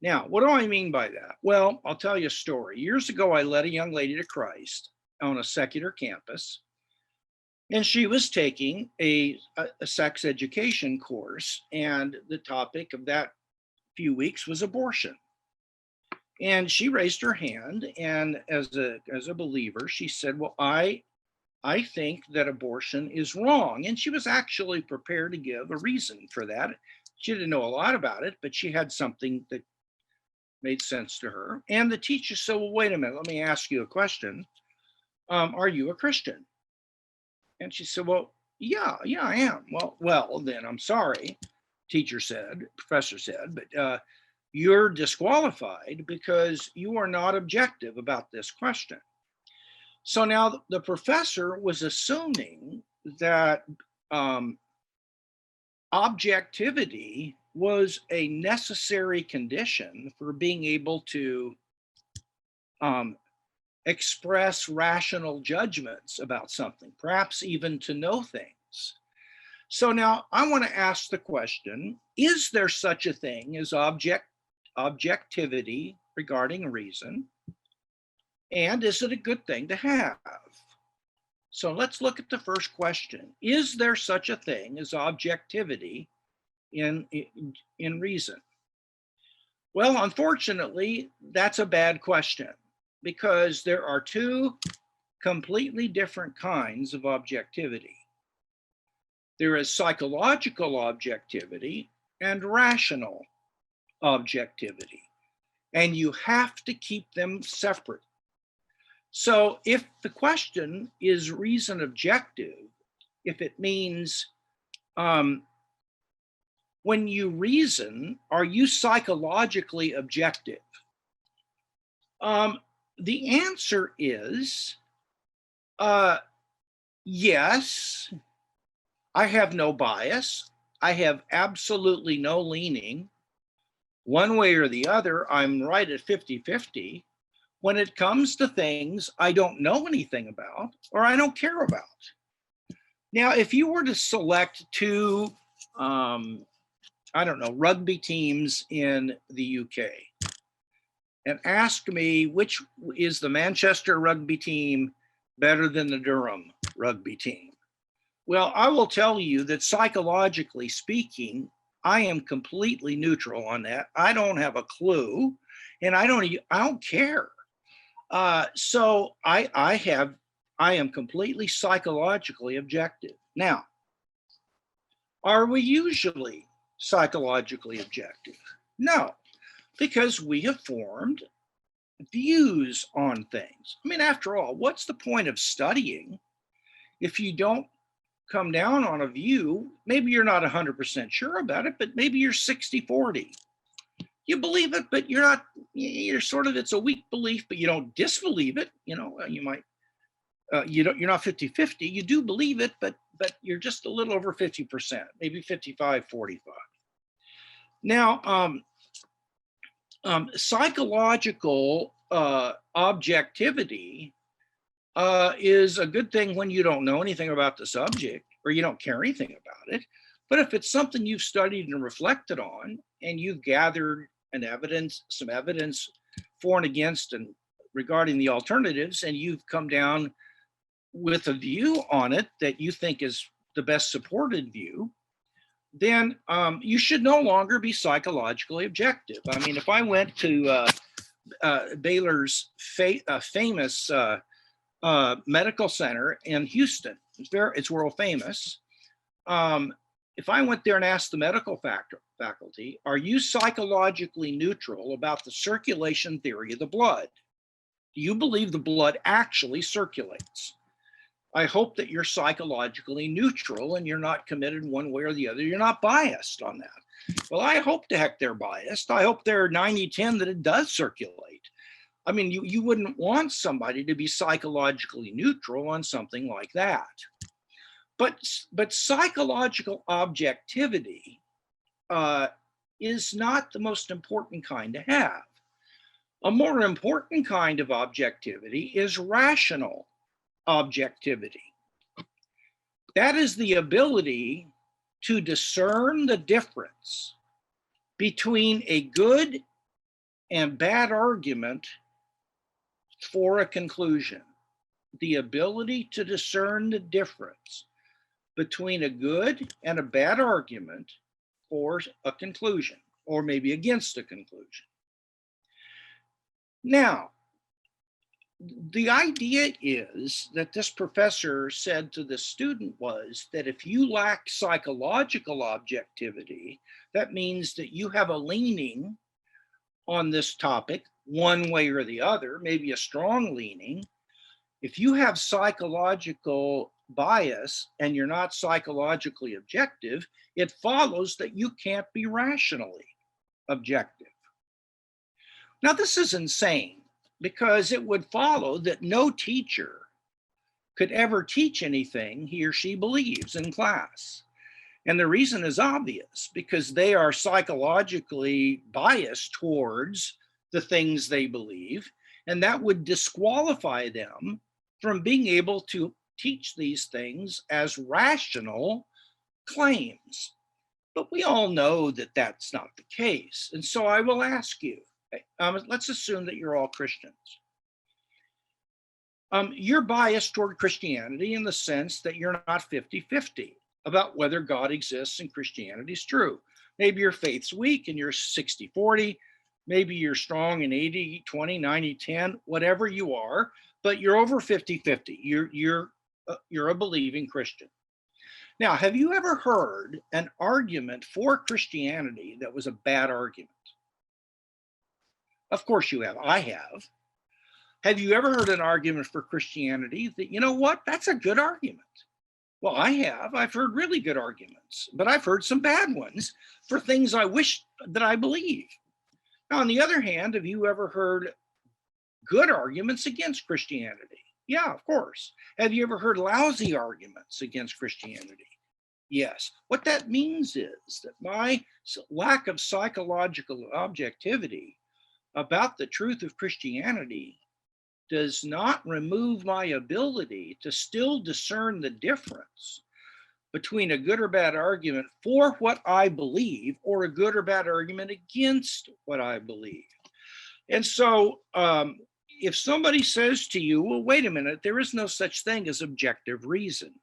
Now, what do I mean by that? Well, I'll tell you a story. Years ago, I led a young lady to Christ on a secular campus, and she was taking a sex education course, and the topic of that few weeks was abortion. And she raised her hand, and as a believer, she said, well, I think that abortion is wrong. And she was actually prepared to give a reason for that. She didn't know a lot about it, but she had something that made sense to her. And the teacher said, well, wait a minute, let me ask you a question. Are you a Christian? And she said, well, yeah, I am. Well, then I'm sorry, professor said, but you're disqualified because you are not objective about this question. So now the professor was assuming that objectivity was a necessary condition for being able to express rational judgments about something, perhaps even to know things. So now I want to ask the question, is there such a thing as objectivity regarding reason? And is it a good thing to have? So let's look at the first question. Is there such a thing as objectivity in reason? Well, unfortunately, that's a bad question because there are two completely different kinds of objectivity. There is psychological objectivity and rational objectivity, and you have to keep them separate. So if the question is reason objective, if it means when you reason, are you psychologically objective? The answer is yes. I have no bias. I have absolutely no leaning. One way or the other, I'm right at 50-50 when it comes to things I don't know anything about or I don't care about. Now, if you were to select two, I don't know, rugby teams in the UK and ask me which is the Manchester rugby team better than the Durham rugby team, well, I will tell you that psychologically speaking, I am completely neutral on that. I don't have a clue, and I don't care. So I am completely psychologically objective. Now, are we usually psychologically objective? No, because we have formed views on things. I mean, after all, what's the point of studying if you don't come down on a view? Maybe you're not 100% sure about it, but maybe you're 60-40. You believe it, but you're sort of, it's a weak belief, but you don't disbelieve it. You know, you might, you're not 50-50. You do believe it, but you're just a little over 50%, maybe 55-45. Now, psychological objectivity is a good thing when you don't know anything about the subject or you don't care anything about it. But if it's something you've studied and reflected on and you've gathered some evidence for and against and regarding the alternatives, and you've come down with a view on it that you think is the best supported view, then you should no longer be psychologically objective. I mean, if I went to Baylor's famous medical center in Houston, it's world famous. If I went there and asked the medical faculty, are you psychologically neutral about the circulation theory of the blood? Do you believe the blood actually circulates? I hope that you're psychologically neutral and you're not committed one way or the other. You're not biased on that. Well, I hope to heck they're biased. I hope they're 90-10 that it does circulate. I mean, you wouldn't want somebody to be psychologically neutral on something like that. But psychological objectivity is not the most important kind to have. A more important kind of objectivity is rational objectivity. That is the ability to discern the difference between a good and bad argument for a conclusion. The ability to discern the difference between a good and a bad argument for a conclusion, or maybe against a conclusion. Now, the idea is that this professor said to the student was that if you lack psychological objectivity, that means that you have a leaning on this topic one way or the other, maybe a strong leaning. If you have psychological bias and you're not psychologically objective, it follows that you can't be rationally objective. Now, this is insane because it would follow that no teacher could ever teach anything he or she believes in class. And the reason is obvious, because they are psychologically biased towards the things they believe, And that would disqualify them from being able to teach these things as rational claims. But we all know that that's not the case. And so I will ask you, let's assume that you're all Christians. You're biased toward Christianity in the sense that you're not 50-50 about whether God exists and Christianity is true. Maybe your faith's weak and you're 60-40. Maybe you're strong in 80-20, 90-10, whatever you are, but you're over 50-50. You're a believing Christian. Now, have you ever heard an argument for Christianity that was a bad argument? Of course you have. I have. Have you ever heard an argument for Christianity that, you know what, that's a good argument? Well, I have. I've heard really good arguments, but I've heard some bad ones for things I wish that I believe. Now, on the other hand, have you ever heard good arguments against Christianity? Yeah, of course. Have you ever heard lousy arguments against Christianity? Yes. What that means is that my lack of psychological objectivity about the truth of Christianity does not remove my ability to still discern the difference between a good or bad argument for what I believe or a good or bad argument against what I believe. And so if somebody says to you, well, wait a minute, there is no such thing as objective reason.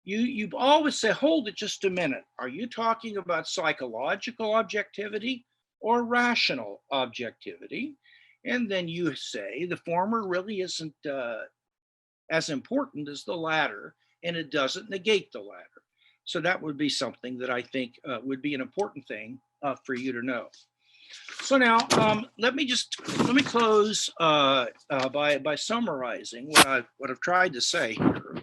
You always say, hold it just a minute. Are you talking about psychological objectivity or rational objectivity? And then you say the former really isn't as important as the latter, and it doesn't negate the latter. So that would be something that I think would be an important thing for you to know. So now let me close by summarizing what I've tried to say here.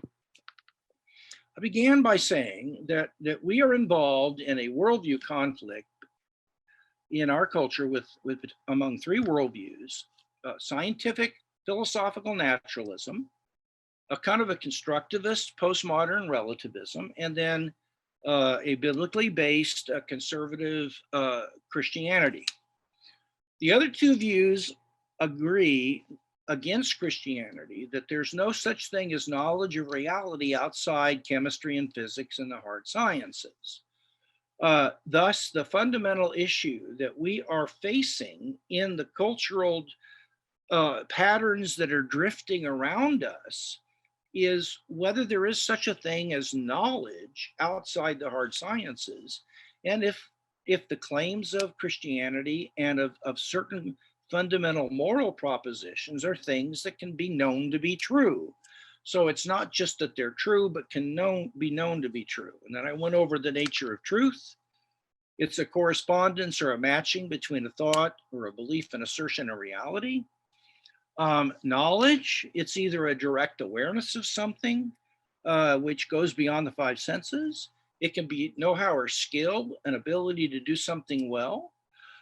I began by saying that we are involved in a worldview conflict in our culture with among three worldviews: scientific philosophical naturalism, a kind of a constructivist postmodern relativism, and then a biblically based conservative Christianity. The other two views agree against Christianity that there's no such thing as knowledge of reality outside chemistry and physics and the hard sciences. Thus, the fundamental issue that we are facing in the cultural patterns that are drifting around us is whether there is such a thing as knowledge outside the hard sciences, and if the claims of Christianity and of certain fundamental moral propositions are things that can be known to be true. So it's not just that they're true, but can be known to be true. And then I went over the nature of truth. It's a correspondence or a matching between a thought or a belief and assertion of reality. Knowledge, it's either a direct awareness of something, which goes beyond the five senses. It can be know-how or skill, an ability to do something well,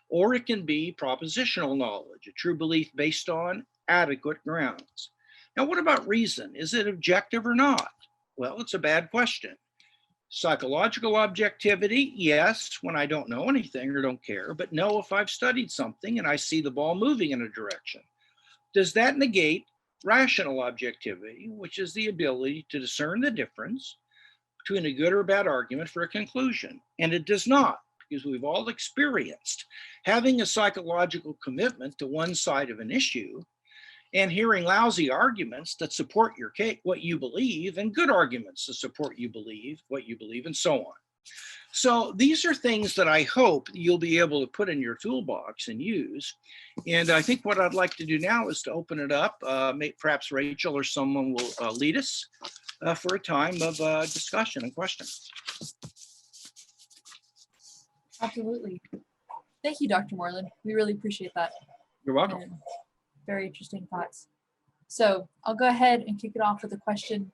or it can be propositional knowledge, a true belief based on adequate grounds. Now, what about reason? Is it objective or not? Well, it's a bad question. Psychological objectivity, yes, when I don't know anything or don't care, but no, if I've studied something and I see the ball moving in a direction. Does that negate rational objectivity, which is the ability to discern the difference between a good or bad argument for a conclusion? And it does not, because we've all experienced having a psychological commitment to one side of an issue and hearing lousy arguments that support your case, what you believe, and good arguments to support what you believe, and so on. So these are things that I hope you'll be able to put in your toolbox and use. And I think what I'd like to do now is to open it up. Perhaps Rachel or someone will lead us for a time of discussion and questions. Absolutely. Thank you, Dr. Moreland. We really appreciate that. You're welcome. And very interesting thoughts. So I'll go ahead and kick it off with a question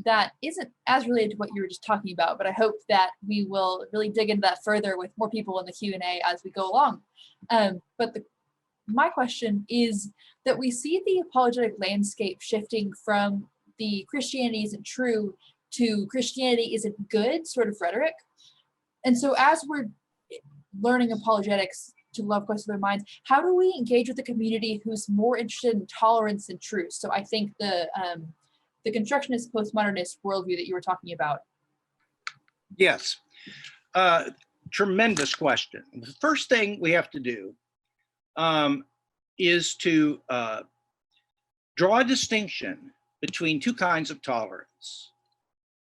that isn't as related to what you were just talking about, but I hope that we will really dig into that further with more people in the Q&A as we go along. My question is that we see the apologetic landscape shifting from the Christianity isn't true to Christianity isn't good sort of rhetoric. And so as we're learning apologetics to love goes through their minds. How do we engage with the community who's more interested in tolerance than truth? So I think the constructionist postmodernist worldview that you were talking about. Yes, tremendous question. The first thing we have to do is to draw a distinction between two kinds of tolerance.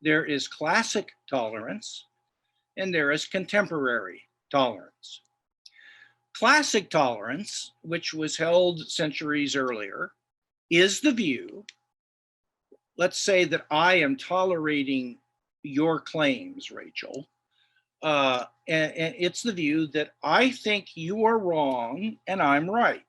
There is classic tolerance and there is contemporary tolerance. Classic tolerance, which was held centuries earlier, is the view, let's say that I am tolerating your claims, Rachel, and it's the view that I think you are wrong and I'm right.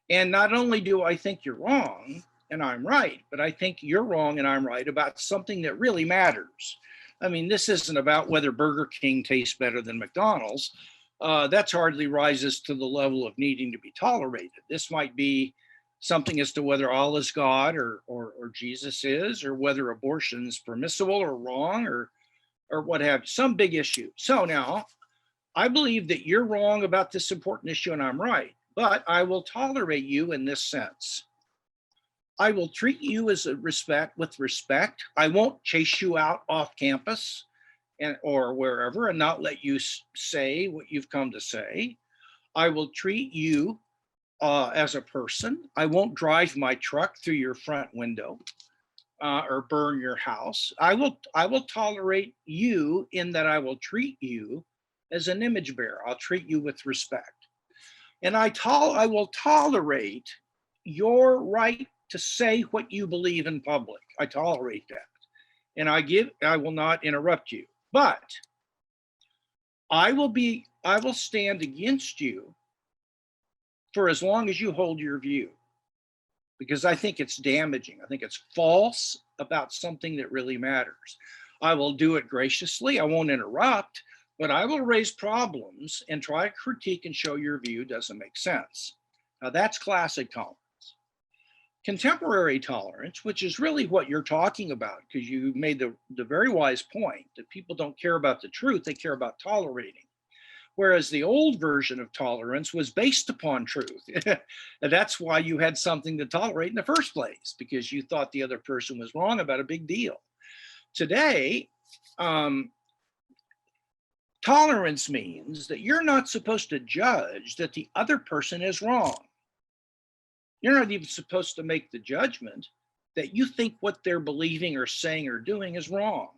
And not only do I think you're wrong and I'm right, but I think you're wrong and I'm right about something that really matters. I mean, this isn't about whether Burger King tastes better than McDonald's. That's hardly rises to the level of needing to be tolerated. This might be something as to whether Allah is God or Jesus is, or whether abortion is permissible or wrong or what have you, some big issue. So now I believe that you're wrong about this important issue and I'm right, but I will tolerate you in this sense. I will treat you with respect. I won't chase you out off campus or wherever and not let you say what you've come to say. I will treat you as a person. I won't drive my truck through your front window or burn your house. I will tolerate you in that I will treat you as an image bearer. I'll treat you with respect. And I will tolerate your right to say what you believe in public. I tolerate that. And I will not interrupt you. But I will stand against you for as long as you hold your view, because I think it's damaging. I think it's false about something that really matters. I will do it graciously. I won't interrupt, but I will raise problems and try to critique and show your view doesn't make sense. Now that's classic tolerance. Contemporary tolerance, which is really what you're talking about, because you made the very wise point that people don't care about the truth, they care about tolerating. Whereas the old version of tolerance was based upon truth. And that's why you had something to tolerate in the first place, because you thought the other person was wrong about a big deal. Today, tolerance means that you're not supposed to judge that the other person is wrong. You're not even supposed to make the judgment that you think what they're believing or saying or doing is wrong.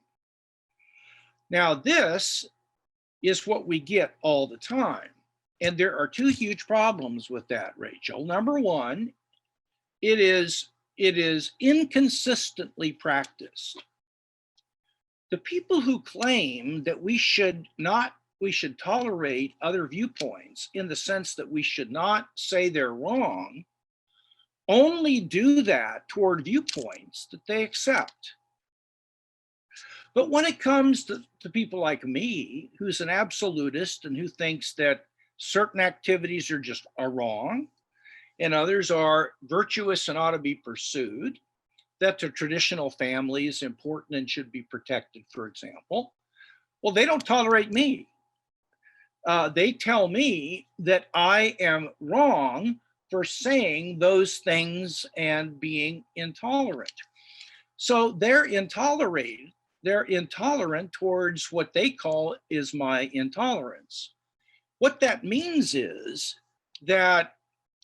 Now, this is what we get all the time. And there are two huge problems with that, Rachel. Number one, it is inconsistently practiced. The people who claim that we should tolerate other viewpoints in the sense that we should not say they're wrong only do that toward viewpoints that they accept. But when it comes to people like me, who's an absolutist and who thinks that certain activities are wrong and others are virtuous and ought to be pursued, that the traditional family is important and should be protected, for example, well, they don't tolerate me. They tell me that I am wrong for saying those things and being intolerant. So they're intolerant towards what they call is my intolerance. What that means is that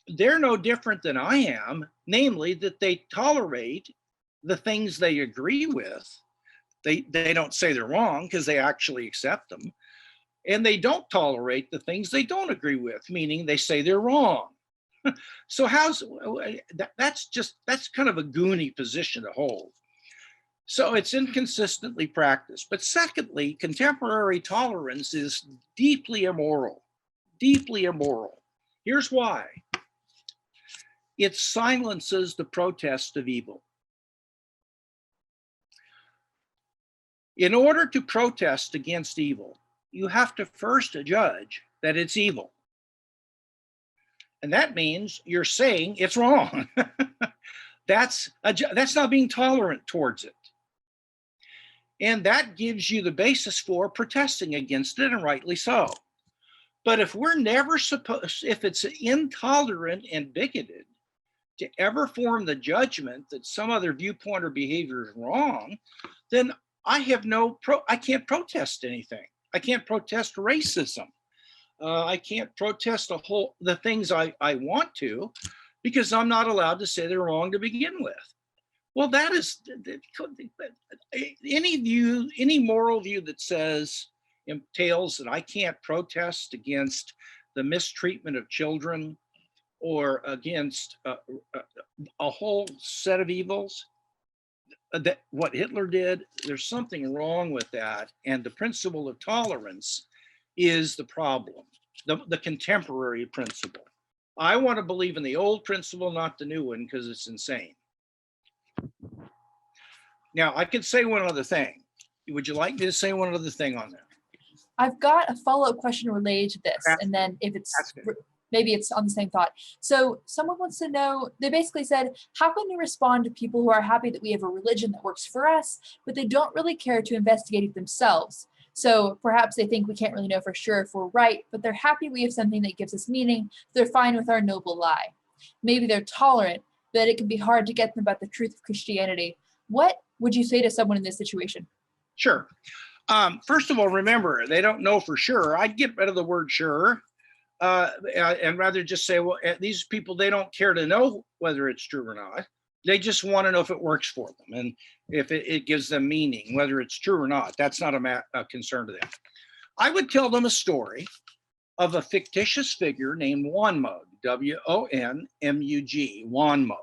they're no different than I am, namely that they tolerate the things they agree with. They don't say they're wrong because they actually accept them. And they don't tolerate the things they don't agree with, meaning they say they're wrong. So that's kind of a goony position to hold. So it's inconsistently practiced. But secondly, contemporary tolerance is deeply immoral, deeply immoral. Here's why. It silences the protest of evil. In order to protest against evil, you have to first judge that it's evil. And that means you're saying it's wrong. That's not being tolerant towards it. And that gives you the basis for protesting against it, and rightly so. But if we're never supposed, if it's intolerant and bigoted to ever form the judgment that some other viewpoint or behavior is wrong, then I have I can't protest anything. I can't protest racism. I can't protest the things I want to, because I'm not allowed to say they're wrong to begin with. Well, that is any moral view that entails that I can't protest against the mistreatment of children or against a whole set of evils, that what Hitler did, there's something wrong with that. And the principle of tolerance is the problem, the contemporary principle. I want to believe in the old principle, not the new one, because it's insane. Now, I could say one other thing. Would you like me to say one other thing on that? I've got a follow-up question related to this, and then if it's maybe it's on the same thought. So someone wants to know, they basically said, how can we respond to people who are happy that we have a religion that works for us, but they don't really care to investigate it themselves? So perhaps they think we can't really know for sure if we're right, but they're happy we have something that gives us meaning. They're fine with our noble lie. Maybe they're tolerant, but it can be hard to get them about the truth of Christianity. What would you say to someone in this situation? Sure. First of all, remember, they don't know for sure. I'd get rid of the word sure and rather just say, well, these people, they don't care to know whether it's true or not. They just want to know if it works for them and if it gives them meaning, whether it's true or not. That's not a concern to them. I would tell them a story of a fictitious figure named Wonmug, W-O-N-M-U-G, Wonmug.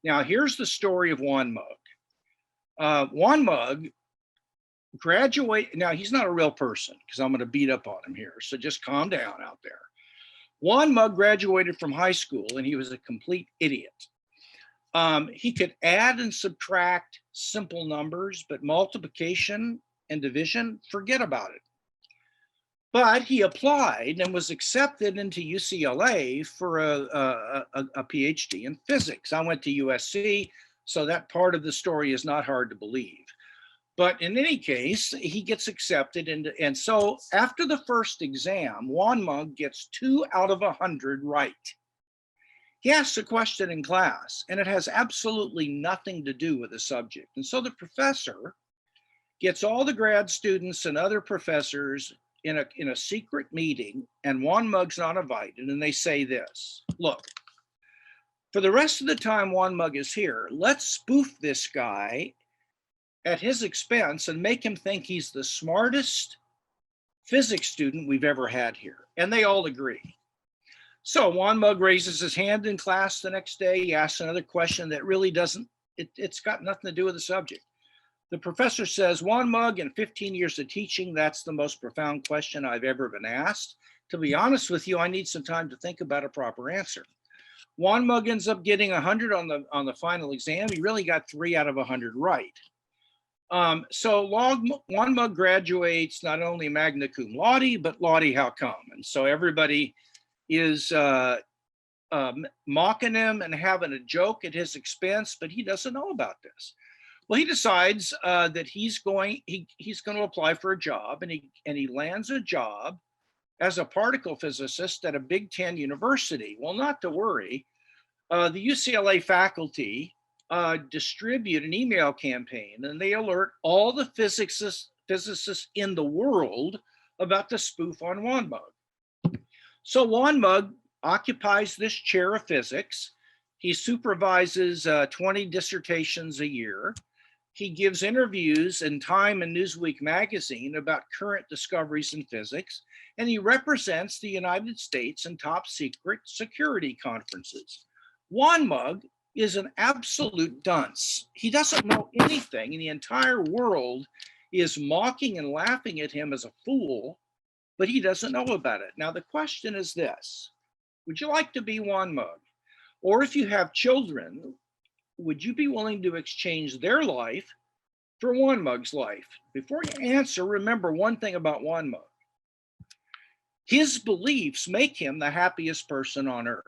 Now, here's the story of Wonmug. Wonmug graduate. Now, he's not a real person because I'm going to beat up on him here. So just calm down out there. Wonmug graduated from high school and he was a complete idiot. He could add and subtract simple numbers, but multiplication and division, forget about it. But he applied and was accepted into UCLA for a PhD in physics. I went to USC, so that part of the story is not hard to believe. But in any case, he gets accepted. And so after the first exam, Wonmug gets 2 out of 100 right. He asks a question in class, and it has absolutely nothing to do with the subject. And so the professor gets all the grad students and other professors in a secret meeting, and Wonmug's not invited, and they say this: look, for the rest of the time Wonmug is here, let's spoof this guy at his expense and make him think he's the smartest physics student we've ever had here. And they all agree. So Wonmug raises his hand in class the next day. He asks another question that really doesn't, it's got nothing to do with the subject. The professor says, Wonmug, in 15 years of teaching, that's the most profound question I've ever been asked. To be honest with you, I need some time to think about a proper answer. Wonmug ends up getting 100 on the final exam. He really got 3 out of 100 right. So Wonmug graduates not only magna cum laude, but laude how come? And so everybody is mocking him and having a joke at his expense, but he doesn't know about this. Well, he decides that he's going to apply for a job, and he lands a job as a particle physicist at a Big Ten university. Well, not to worry, the UCLA faculty distribute an email campaign, and they alert all the physicists in the world about the spoof on Wonmug. So Wonmug occupies this chair of physics. He supervises 20 dissertations a year. He gives interviews in Time and Newsweek magazine about current discoveries in physics, and he represents the United States in top secret security conferences. Wonmug is an absolute dunce. He doesn't know anything, and the entire world is mocking and laughing at him as a fool, but he doesn't know about it. Now, the question is this: would you like to be Wonmug? Or if you have children, would you be willing to exchange their life for Wonmug's life? Before you answer, remember one thing about Wonmug. His beliefs make him the happiest person on earth.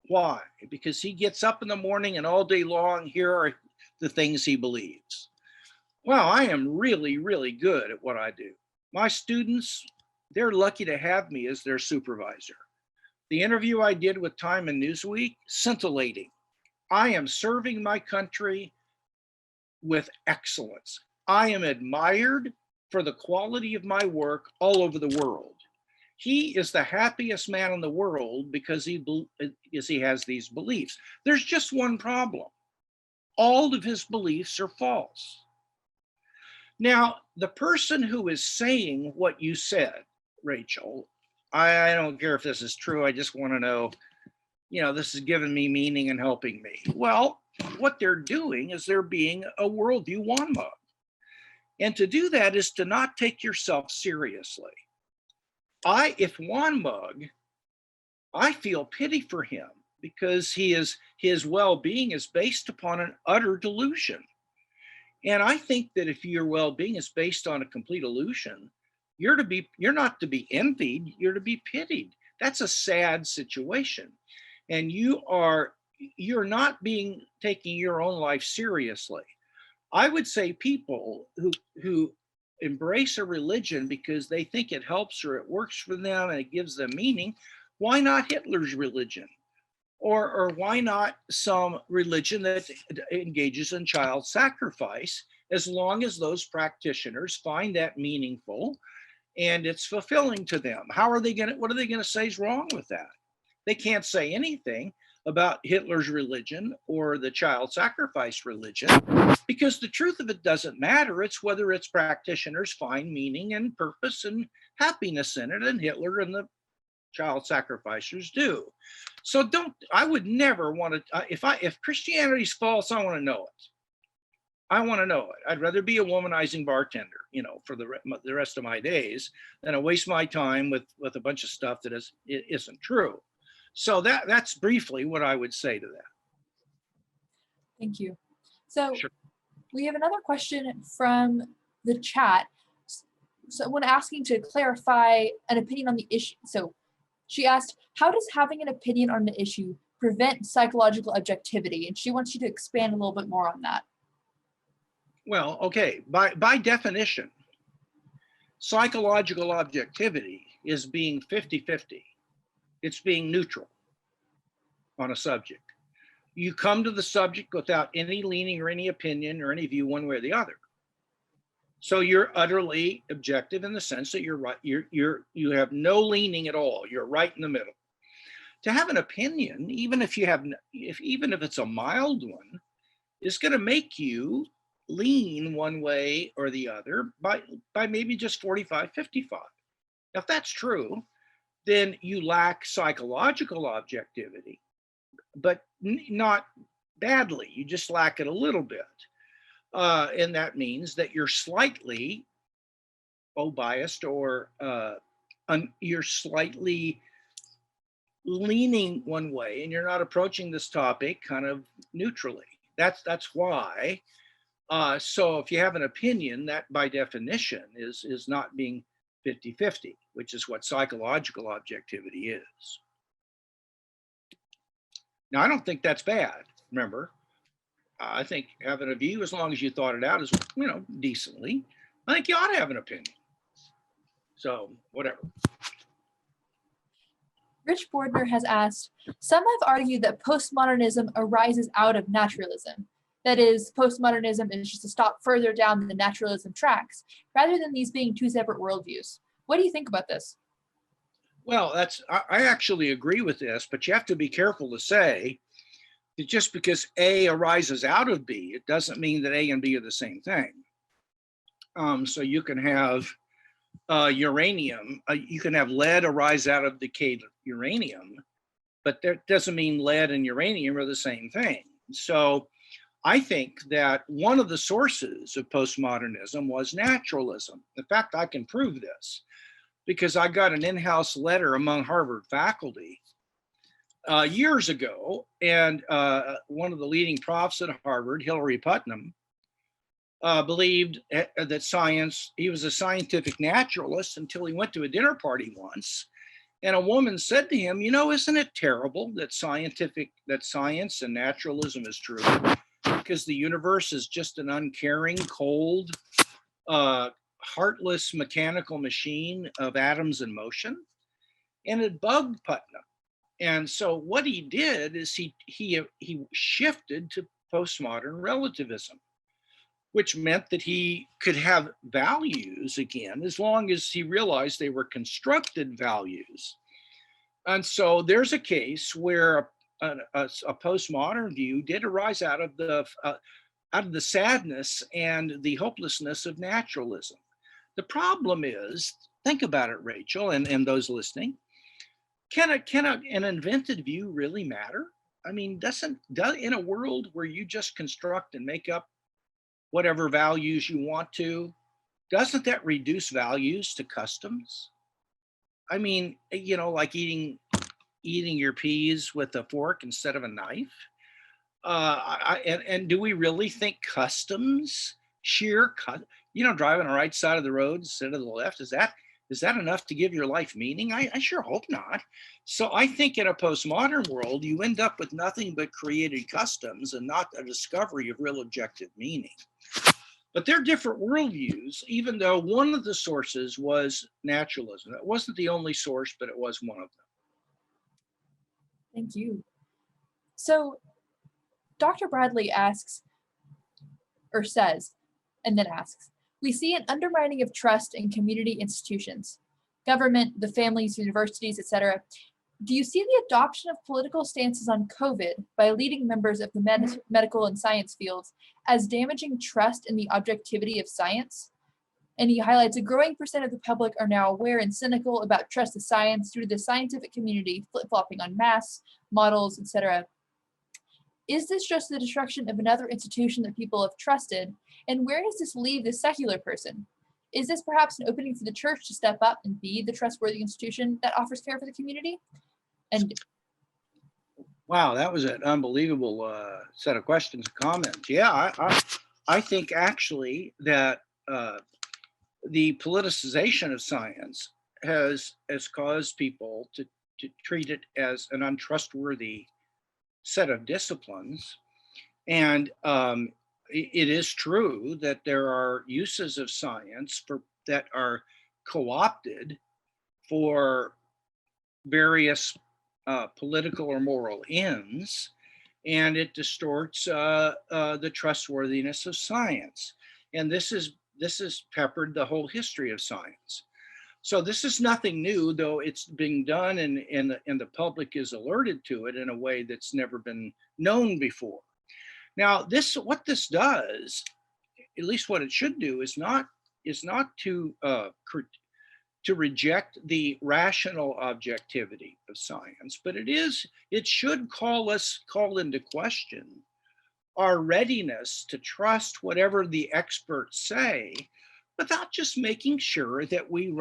Why? Because he gets up in the morning and all day long, here are the things he believes. Well, I am really, really good at what I do. My students they're lucky to have me as their supervisor. The interview I did with Time and Newsweek, scintillating. I am serving my country with excellence. I am admired for the quality of my work all over the world. He is the happiest man in the world because he has these beliefs. There's just one problem. All of his beliefs are false. Now, the person who is saying what you said, Rachel, I don't care if this is true. I just want to know, this is giving me meaning and helping me. Well, what they're doing is they're being a worldview wonmug. And to do that is to not take yourself seriously. If wonmug, I feel pity for him because his well-being is based upon an utter delusion. And I think that if your well-being is based on a complete illusion, you're not to be envied, you're to be pitied. That's a sad situation. And you're not taking your own life seriously. I would say people who embrace a religion because they think it helps or it works for them and it gives them meaning, why not Hitler's religion? Or why not some religion that engages in child sacrifice, as long as those practitioners find that meaningful and it's fulfilling to them? What are they going to say is wrong with that? They can't say anything about Hitler's religion or the child sacrifice religion, because the truth of it doesn't matter. It's whether its practitioners find meaning and purpose and happiness in it, and Hitler and the child sacrificers do. So I would never want to, if Christianity's false, I want to know it. I want to know it. I'd rather be a womanizing bartender, for the rest of my days than to waste my time with a bunch of stuff that isn't true. So that's briefly what I would say to that. Thank you. So Sure. We have another question from the chat. Someone asking to clarify an opinion on the issue. So she asked, how does having an opinion on the issue prevent psychological objectivity? And she wants you to expand a little bit more on that. Well, okay, by definition, psychological objectivity is being 50-50. It's being neutral on a subject. You come to the subject without any leaning or any opinion or any view one way or the other. So you're utterly objective in the sense that you're right. You have no leaning at all. You're right in the middle. To have an opinion, even if it's a mild one, is going to make you lean one way or the other by maybe just 45-55. Now, if that's true, then you lack psychological objectivity, but not badly. You just lack it a little bit. And that means that you're slightly biased, or you're slightly leaning one way, and you're not approaching this topic kind of neutrally. That's why. So if you have an opinion, that by definition is not being 50-50, which is what psychological objectivity is. Now, I don't think that's bad. Remember, I think having a view, as long as you thought it out, is, decently, I think you ought to have an opinion. So whatever. Rich Bordner has asked, some have argued that postmodernism arises out of naturalism. That is, postmodernism is just a stop further down the naturalism tracks, rather than these being two separate worldviews. What do you think about this? Well, I actually agree with this, but you have to be careful to say that just because A arises out of B, it doesn't mean that A and B are the same thing. So you can have uranium, you can have lead arise out of decayed uranium, but that doesn't mean lead and uranium are the same thing. So I think that one of the sources of postmodernism was naturalism. In fact, I can prove this because I got an in-house letter among Harvard faculty years ago, and one of the leading profs at Harvard, Hilary Putnam, believed that science, he was a scientific naturalist until he went to a dinner party once, and a woman said to him, isn't it terrible that science and naturalism is true? Because the universe is just an uncaring, cold, heartless mechanical machine of atoms in motion, and it bugged Putnam. And so what he did is he shifted to postmodern relativism, which meant that he could have values again as long as he realized they were constructed values. And so there's a case where a postmodern view did arise out of the sadness and the hopelessness of naturalism. The problem is, think about it, Rachel, and those listening. Can an invented view really matter? I mean, in a world where you just construct and make up whatever values you want to, doesn't that reduce values to customs? I mean, like eating your peas with a fork instead of a knife. And do we really think customs, driving the right side of the road instead of the left, is that enough to give your life meaning? I sure hope not. So I think in a postmodern world, you end up with nothing but created customs and not a discovery of real objective meaning. But they're different worldviews, even though one of the sources was naturalism. It wasn't the only source, but it was one of them. Thank you. So Dr. Bradley asks, or says, and then asks, we see an undermining of trust in community institutions, government, the families, universities, etc. Do you see the adoption of political stances on COVID by leading members of the medical and science fields as damaging trust in the objectivity of science? And he highlights a growing percent of the public are now aware and cynical about trust of science due to the scientific community flip-flopping on mass, models, etc. Is this just the destruction of another institution that people have trusted? And where does this leave the secular person? Is this perhaps an opening for the church to step up and be the trustworthy institution that offers care for the community? And wow, that was an unbelievable set of questions and comments. Yeah, I think actually that the politicization of science has caused people to treat it as an untrustworthy set of disciplines. And it is true that there are uses of science that are co-opted for various political or moral ends, and it distorts the trustworthiness of science. And this is peppered the whole history of science. So this is nothing new, though it's being done and the public is alerted to it in a way that's never been known before. Now, what this does, at least what it should do, is not to reject the rational objectivity of science, but it should call into question our readiness to trust whatever the experts say, without just making sure that we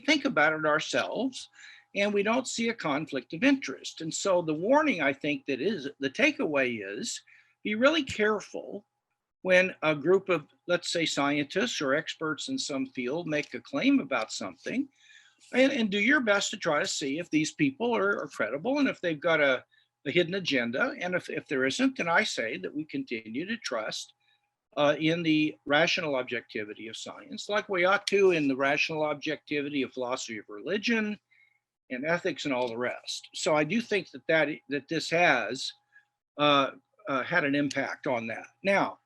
think about it ourselves, and we don't see a conflict of interest. And so the warning, I think, the takeaway is, be really careful when a group of, let's say, scientists or experts in some field make a claim about something, and do your best to try to see if these people are credible and if they've got a hidden agenda. And if there isn't, then I say that we continue to trust in the rational objectivity of science, like we ought to in the rational objectivity of philosophy of religion and ethics and all the rest. So I do think that this has had an impact on that. Now,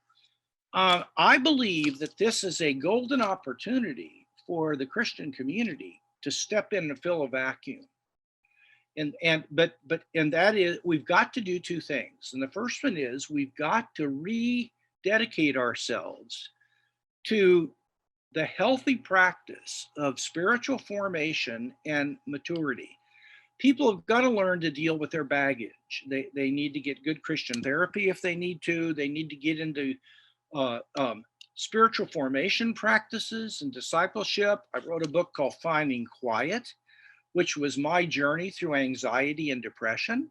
I believe that this is a golden opportunity for the Christian community to step in and fill a vacuum. And that is, we've got to do two things. And the first one is, we've got to rededicate ourselves to the healthy practice of spiritual formation and maturity. People have got to learn to deal with their baggage. They need to get good Christian therapy if they need to. They need to get into spiritual formation practices and discipleship. I wrote a book called Finding Quiet, which was my journey through anxiety and depression,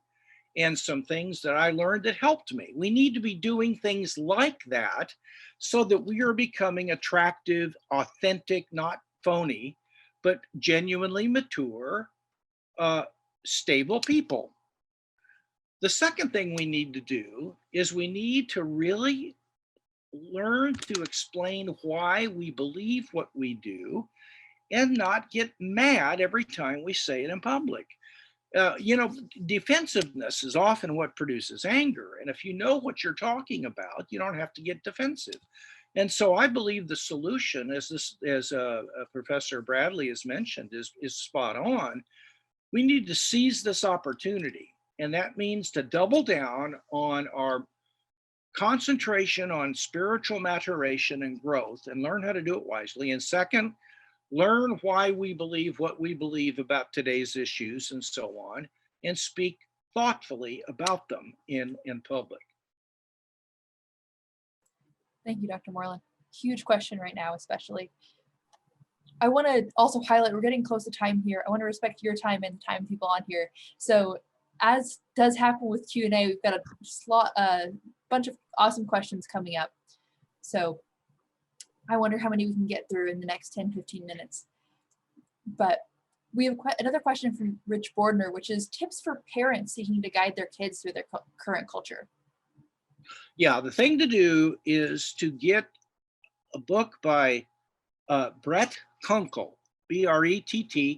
and some things that I learned that helped me. We need to be doing things like that so that we are becoming attractive, authentic, not phony, but genuinely mature, stable people. The second thing we need to do is we need to really learn to explain why we believe what we do and not get mad every time we say it in public. Defensiveness is often what produces anger. And if you know what you're talking about, you don't have to get defensive. And so I believe the solution, as Professor Bradley has mentioned, is spot on. We need to seize this opportunity. And that means to double down on our concentration on spiritual maturation and growth and learn how to do it wisely. And second, learn why we believe what we believe about today's issues and so on, and speak thoughtfully about them in public. Thank you, Dr. Moreland. Huge question right now, especially. I want to also highlight, we're getting close to time here. I want to respect your time and time people on here. So as does happen with Q&A, we've got a bunch of awesome questions coming up. So I wonder how many we can get through in the next 10, 15 minutes. But we have another question from Rich Bordner, which is tips for parents seeking to guide their kids through their current culture. Yeah, the thing to do is to get a book by Brett Kunkle, Brettkule.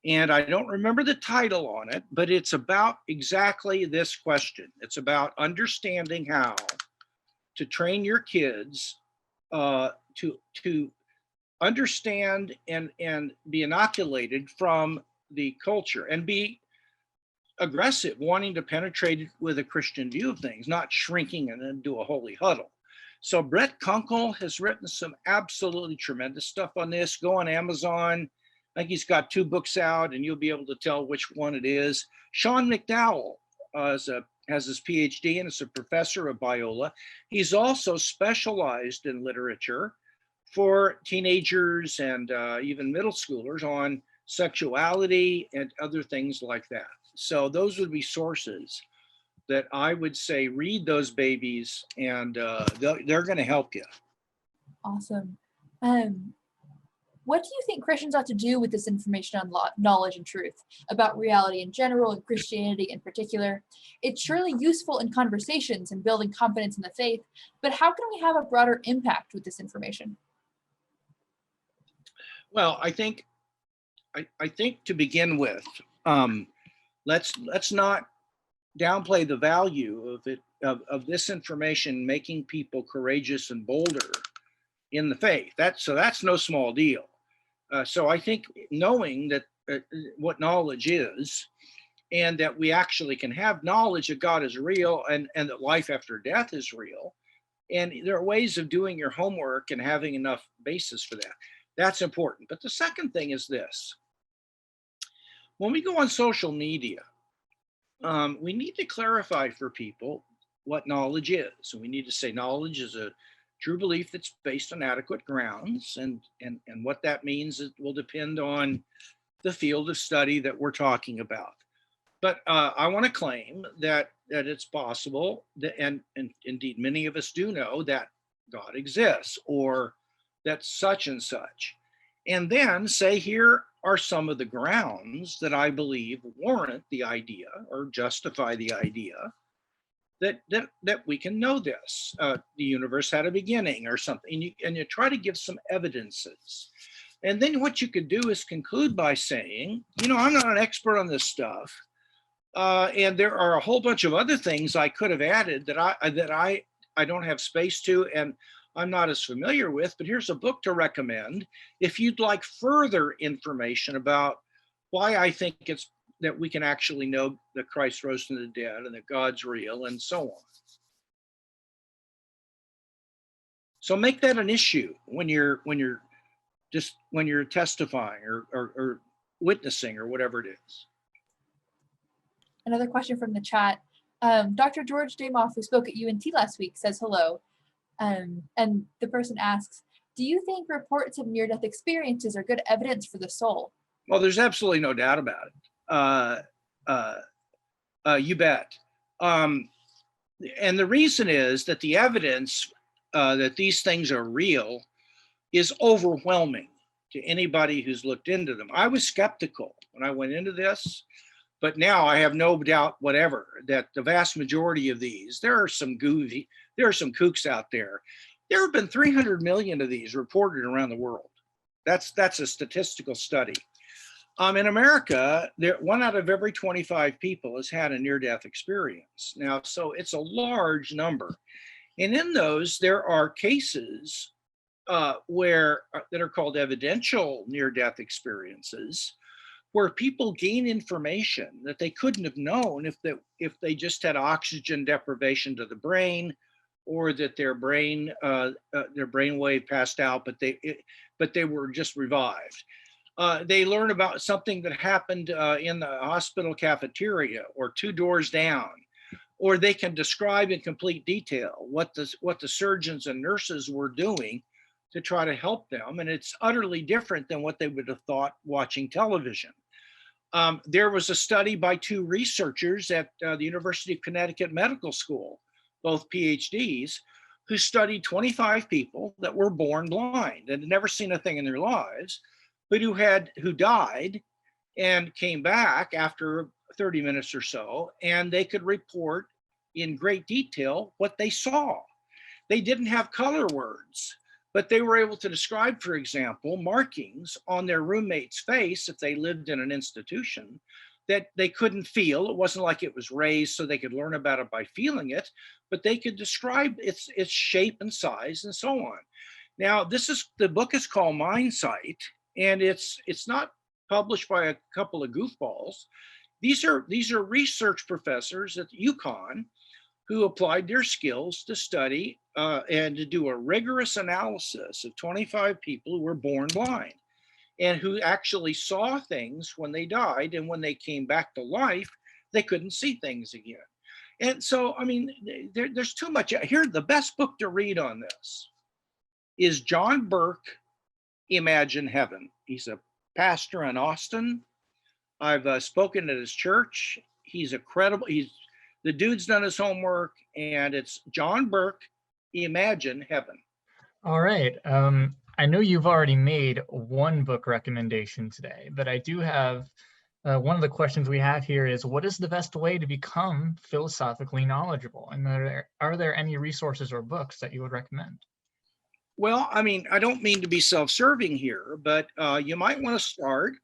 And I don't remember the title on it, but it's about exactly this question. It's about understanding how to train your kids to understand and be inoculated from the culture and be aggressive, wanting to penetrate it with a Christian view of things, not shrinking and then do a holy huddle. So Brett Kunkle has written some absolutely tremendous stuff on this. Go on Amazon. I think he's got 2 books out and you'll be able to tell which one it is. Sean McDowell has his PhD and is a professor of Biola. He's also specialized in literature for teenagers and even middle schoolers on sexuality and other things like that. So those would be sources that I would say read those babies, and they're going to help you. Awesome. What do you think Christians ought to do with this information on knowledge and truth about reality in general and Christianity in particular? It's surely useful in conversations and building confidence in the faith, but how can we have a broader impact with this information? Well, I think to begin with, let's not downplay the value of this information making people courageous and bolder in the faith. That's no small deal. So I think knowing that what knowledge is, and that we actually can have knowledge that God is real and that life after death is real, and there are ways of doing your homework and having enough basis for that. That's important. But the second thing is this. When we go on social media, we need to clarify for people what knowledge is. So we need to say knowledge is a true belief that's based on adequate grounds, and what that means will depend on the field of study that we're talking about. But I want to claim that it's possible that, and indeed many of us do know, that God exists or that such and such, and then say here are some of the grounds that I believe warrant the idea or justify the idea that we can know this. The universe had a beginning or something, and you try to give some evidences. And then what you could do is conclude by saying, I'm not an expert on this stuff. And there are a whole bunch of other things I could have added that I don't have space to, and I'm not as familiar with, but here's a book to recommend if you'd like further information about why I think it's that we can actually know that Christ rose from the dead and that God's real and so on. So make that an issue when you're testifying or witnessing or whatever it is. Another question from the chat. Dr. George Damoff, who spoke at UNT last week, says hello. And the person asks, do you think reports of near-death experiences are good evidence for the soul? Well, there's absolutely no doubt about it. You bet. And the reason is that the evidence that these things are real is overwhelming to anybody who's looked into them. I was skeptical when I went into this, But now I have no doubt whatever that the vast majority of these, there are some kooks out there. There have been 300 million of these reported around the world. That's a statistical study. In America, 1 out of every 25 people has had a near-death experience. Now, so it's a large number. And in those, there are cases that are called evidential near-death experiences, where people gain information that they couldn't have known if they just had oxygen deprivation to the brain, or that their brainwave passed out, but they were just revived. They learn about something that happened in the hospital cafeteria or 2 doors down, or they can describe in complete detail what the surgeons and nurses were doing to try to help them. And it's utterly different than what they would have thought watching television. There was a study by 2 researchers at the University of Connecticut Medical School, both PhDs, who studied 25 people that were born blind and had never seen a thing in their lives, but who died and came back after 30 minutes or so, and they could report in great detail what they saw. They didn't have color words, but they were able to describe, for example, markings on their roommate's face if they lived in an institution that they couldn't feel. It wasn't like it was raised so they could learn about it by feeling it, but they could describe its shape and size and so on. Now, the book is called Mindsight, and it's not published by a couple of goofballs. These are research professors at UConn who applied their skills to study and to do a rigorous analysis of 25 people who were born blind and who actually saw things when they died, and when they came back to life, they couldn't see things again. And so, I mean, there's too much. Here, the best book to read on this is John Burke, Imagine Heaven. He's a pastor in Austin. I've spoken at his church. He's the dude's done his homework, and it's John Burke, Imagine Heaven. All right. I know you've already made one book recommendation today, but I do have one of the questions we have here is, what is the best way to become philosophically knowledgeable? And are there any resources or books that you would recommend? Well, I mean, I don't mean to be self-serving here, but you might want to start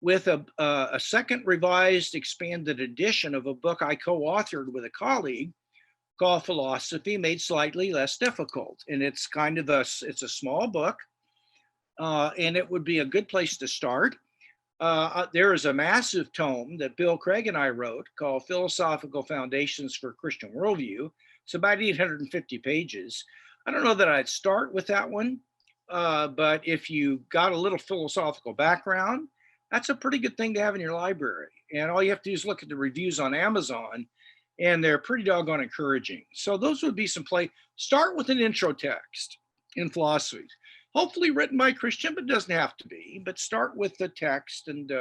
with a second revised expanded edition of a book I co-authored with a colleague called Philosophy Made Slightly Less Difficult. And it's it's a small book, and it would be a good place to start. There is a massive tome that Bill Craig and I wrote called Philosophical Foundations for Christian Worldview. It's about 850 pages. I don't know that I'd start with that one, but if you got a little philosophical background, that's a pretty good thing to have in your library. And all you have to do is look at the reviews on Amazon, and they're pretty doggone encouraging. So those would be some start with an intro text in philosophy, hopefully written by a Christian, but doesn't have to be, but start with the text and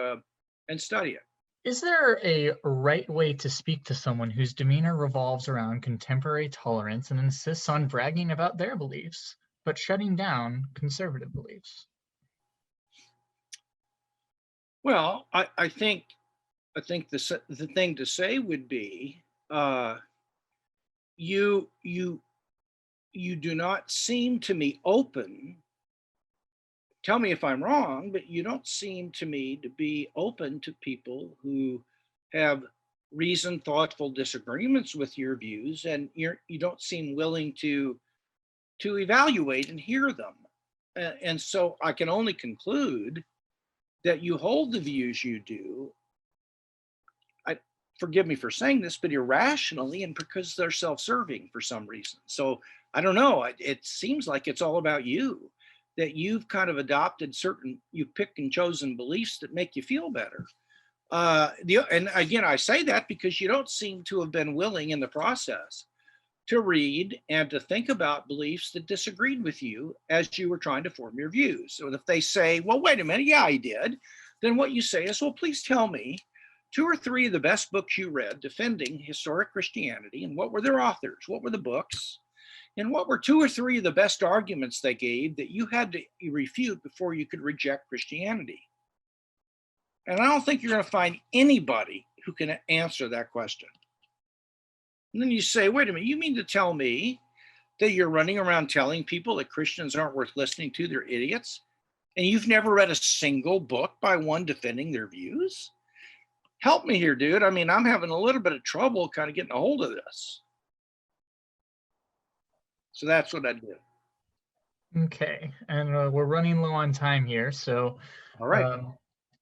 study it. Is there a right way to speak to someone whose demeanor revolves around contemporary tolerance and insists on bragging about their beliefs, but shutting down conservative beliefs? Well, I think the thing to say would be, you do not seem to me open. Tell me if I'm wrong, but you don't seem to me to be open to people who have reasoned, thoughtful disagreements with your views, and you don't seem willing to evaluate and hear them. And so I can only conclude that you hold the views you do, forgive me for saying this, but irrationally, and because they're self-serving for some reason. So I don't know, it seems like it's all about you, that you've kind of adopted you picked and chosen beliefs that make you feel better. And again, I say that because you don't seem to have been willing in the process to read and to think about beliefs that disagreed with you as you were trying to form your views. So if they say, well, wait a minute, yeah, I did, then what you say is, well, please tell me 2 or 3 of the best books you read defending historic Christianity, and what were their authors? What were the books? And what were 2 or 3 of the best arguments they gave that you had to refute before you could reject Christianity? And I don't think you're going to find anybody who can answer that question. And then you say, wait a minute, you mean to tell me that you're running around telling people that Christians aren't worth listening to, they're idiots? And you've never read a single book by one defending their views? Help me here, dude. I mean, I'm having a little bit of trouble kind of getting a hold of this. So that's what I did. Okay, and we're running low on time here, so All right.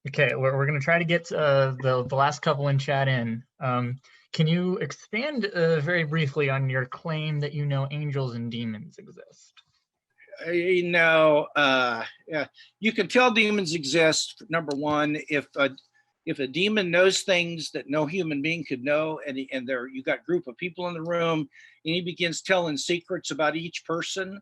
okay, we're going to try to get the last couple in chat in. Can you expand very briefly on your claim that you know angels and demons exist? Yeah, you can tell demons exist. Number one, if a demon knows things that no human being could know, and there you got a group of people in the room, and he begins telling secrets about each person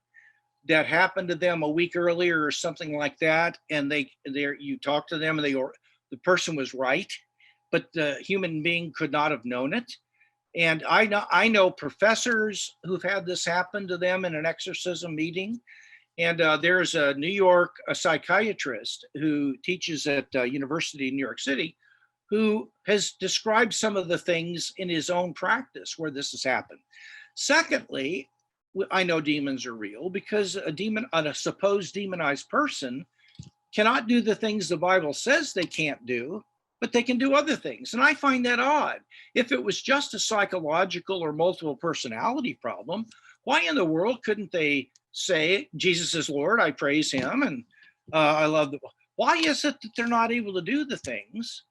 that happened to them a week earlier or something like that, and you talk to them and the person was right, but the human being could not have known it. And I know professors who've had this happen to them in an exorcism meeting. And there's a psychiatrist who teaches at University in New York City, who has described some of the things in his own practice where this has happened. Secondly, I know demons are real because a supposed demonized person cannot do the things the Bible says they can't do, but they can do other things. And I find that odd. If it was just a psychological or multiple personality problem, why in the world couldn't they say, Jesus is Lord, I praise him, and I love why is it that they're not able to do the things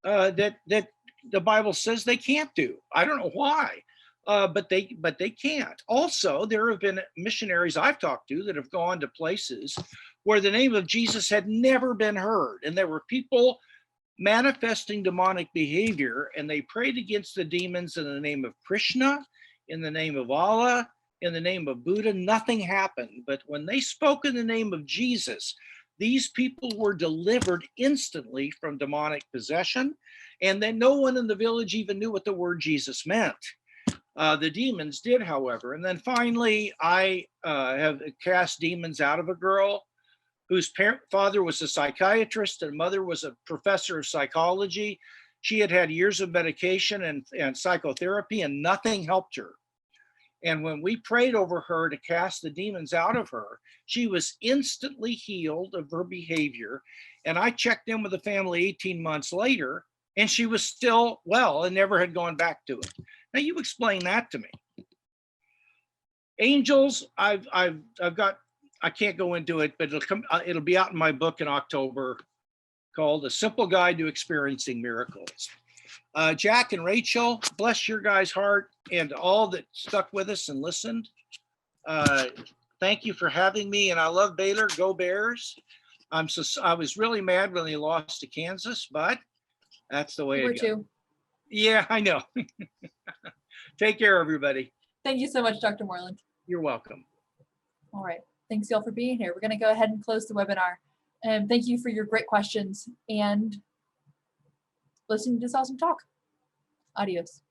that the Bible says they can't do? I don't know why, but they can't. Also, there have been missionaries I've talked to that have gone to places where the name of Jesus had never been heard, and there were people manifesting demonic behavior, and they prayed against the demons in the name of Krishna, in the name of Allah, in the name of Buddha. Nothing happened. But when they spoke in the name of Jesus, these people were delivered instantly from demonic possession, and then no one in the village even knew what the word Jesus meant. The demons did, however. And then finally, I have cast demons out of a girl whose father was a psychiatrist and mother was a professor of psychology. She had had years of medication and psychotherapy, and nothing helped her. And when we prayed over her to cast the demons out of her, she was instantly healed of her behavior. And I checked in with the family 18 months later, and she was still well and never had gone back to it. Now you explain that to me. Angels, I've got, I can't go into it, but it'll be out in my book in October called A Simple Guide to Experiencing Miracles. Jack and Rachel, bless your guys' heart, and all that stuck with us and listened. Thank you for having me, and I love Baylor. Go Bears. I was really mad when they lost to Kansas, but that's the way it goes. Yeah, I know. Take care, everybody. Thank you so much, Dr. Moreland. You're welcome. All right. Thanks, y'all, for being here. We're going to go ahead and close the webinar. And thank you for your great questions and listening to this awesome talk. Adios.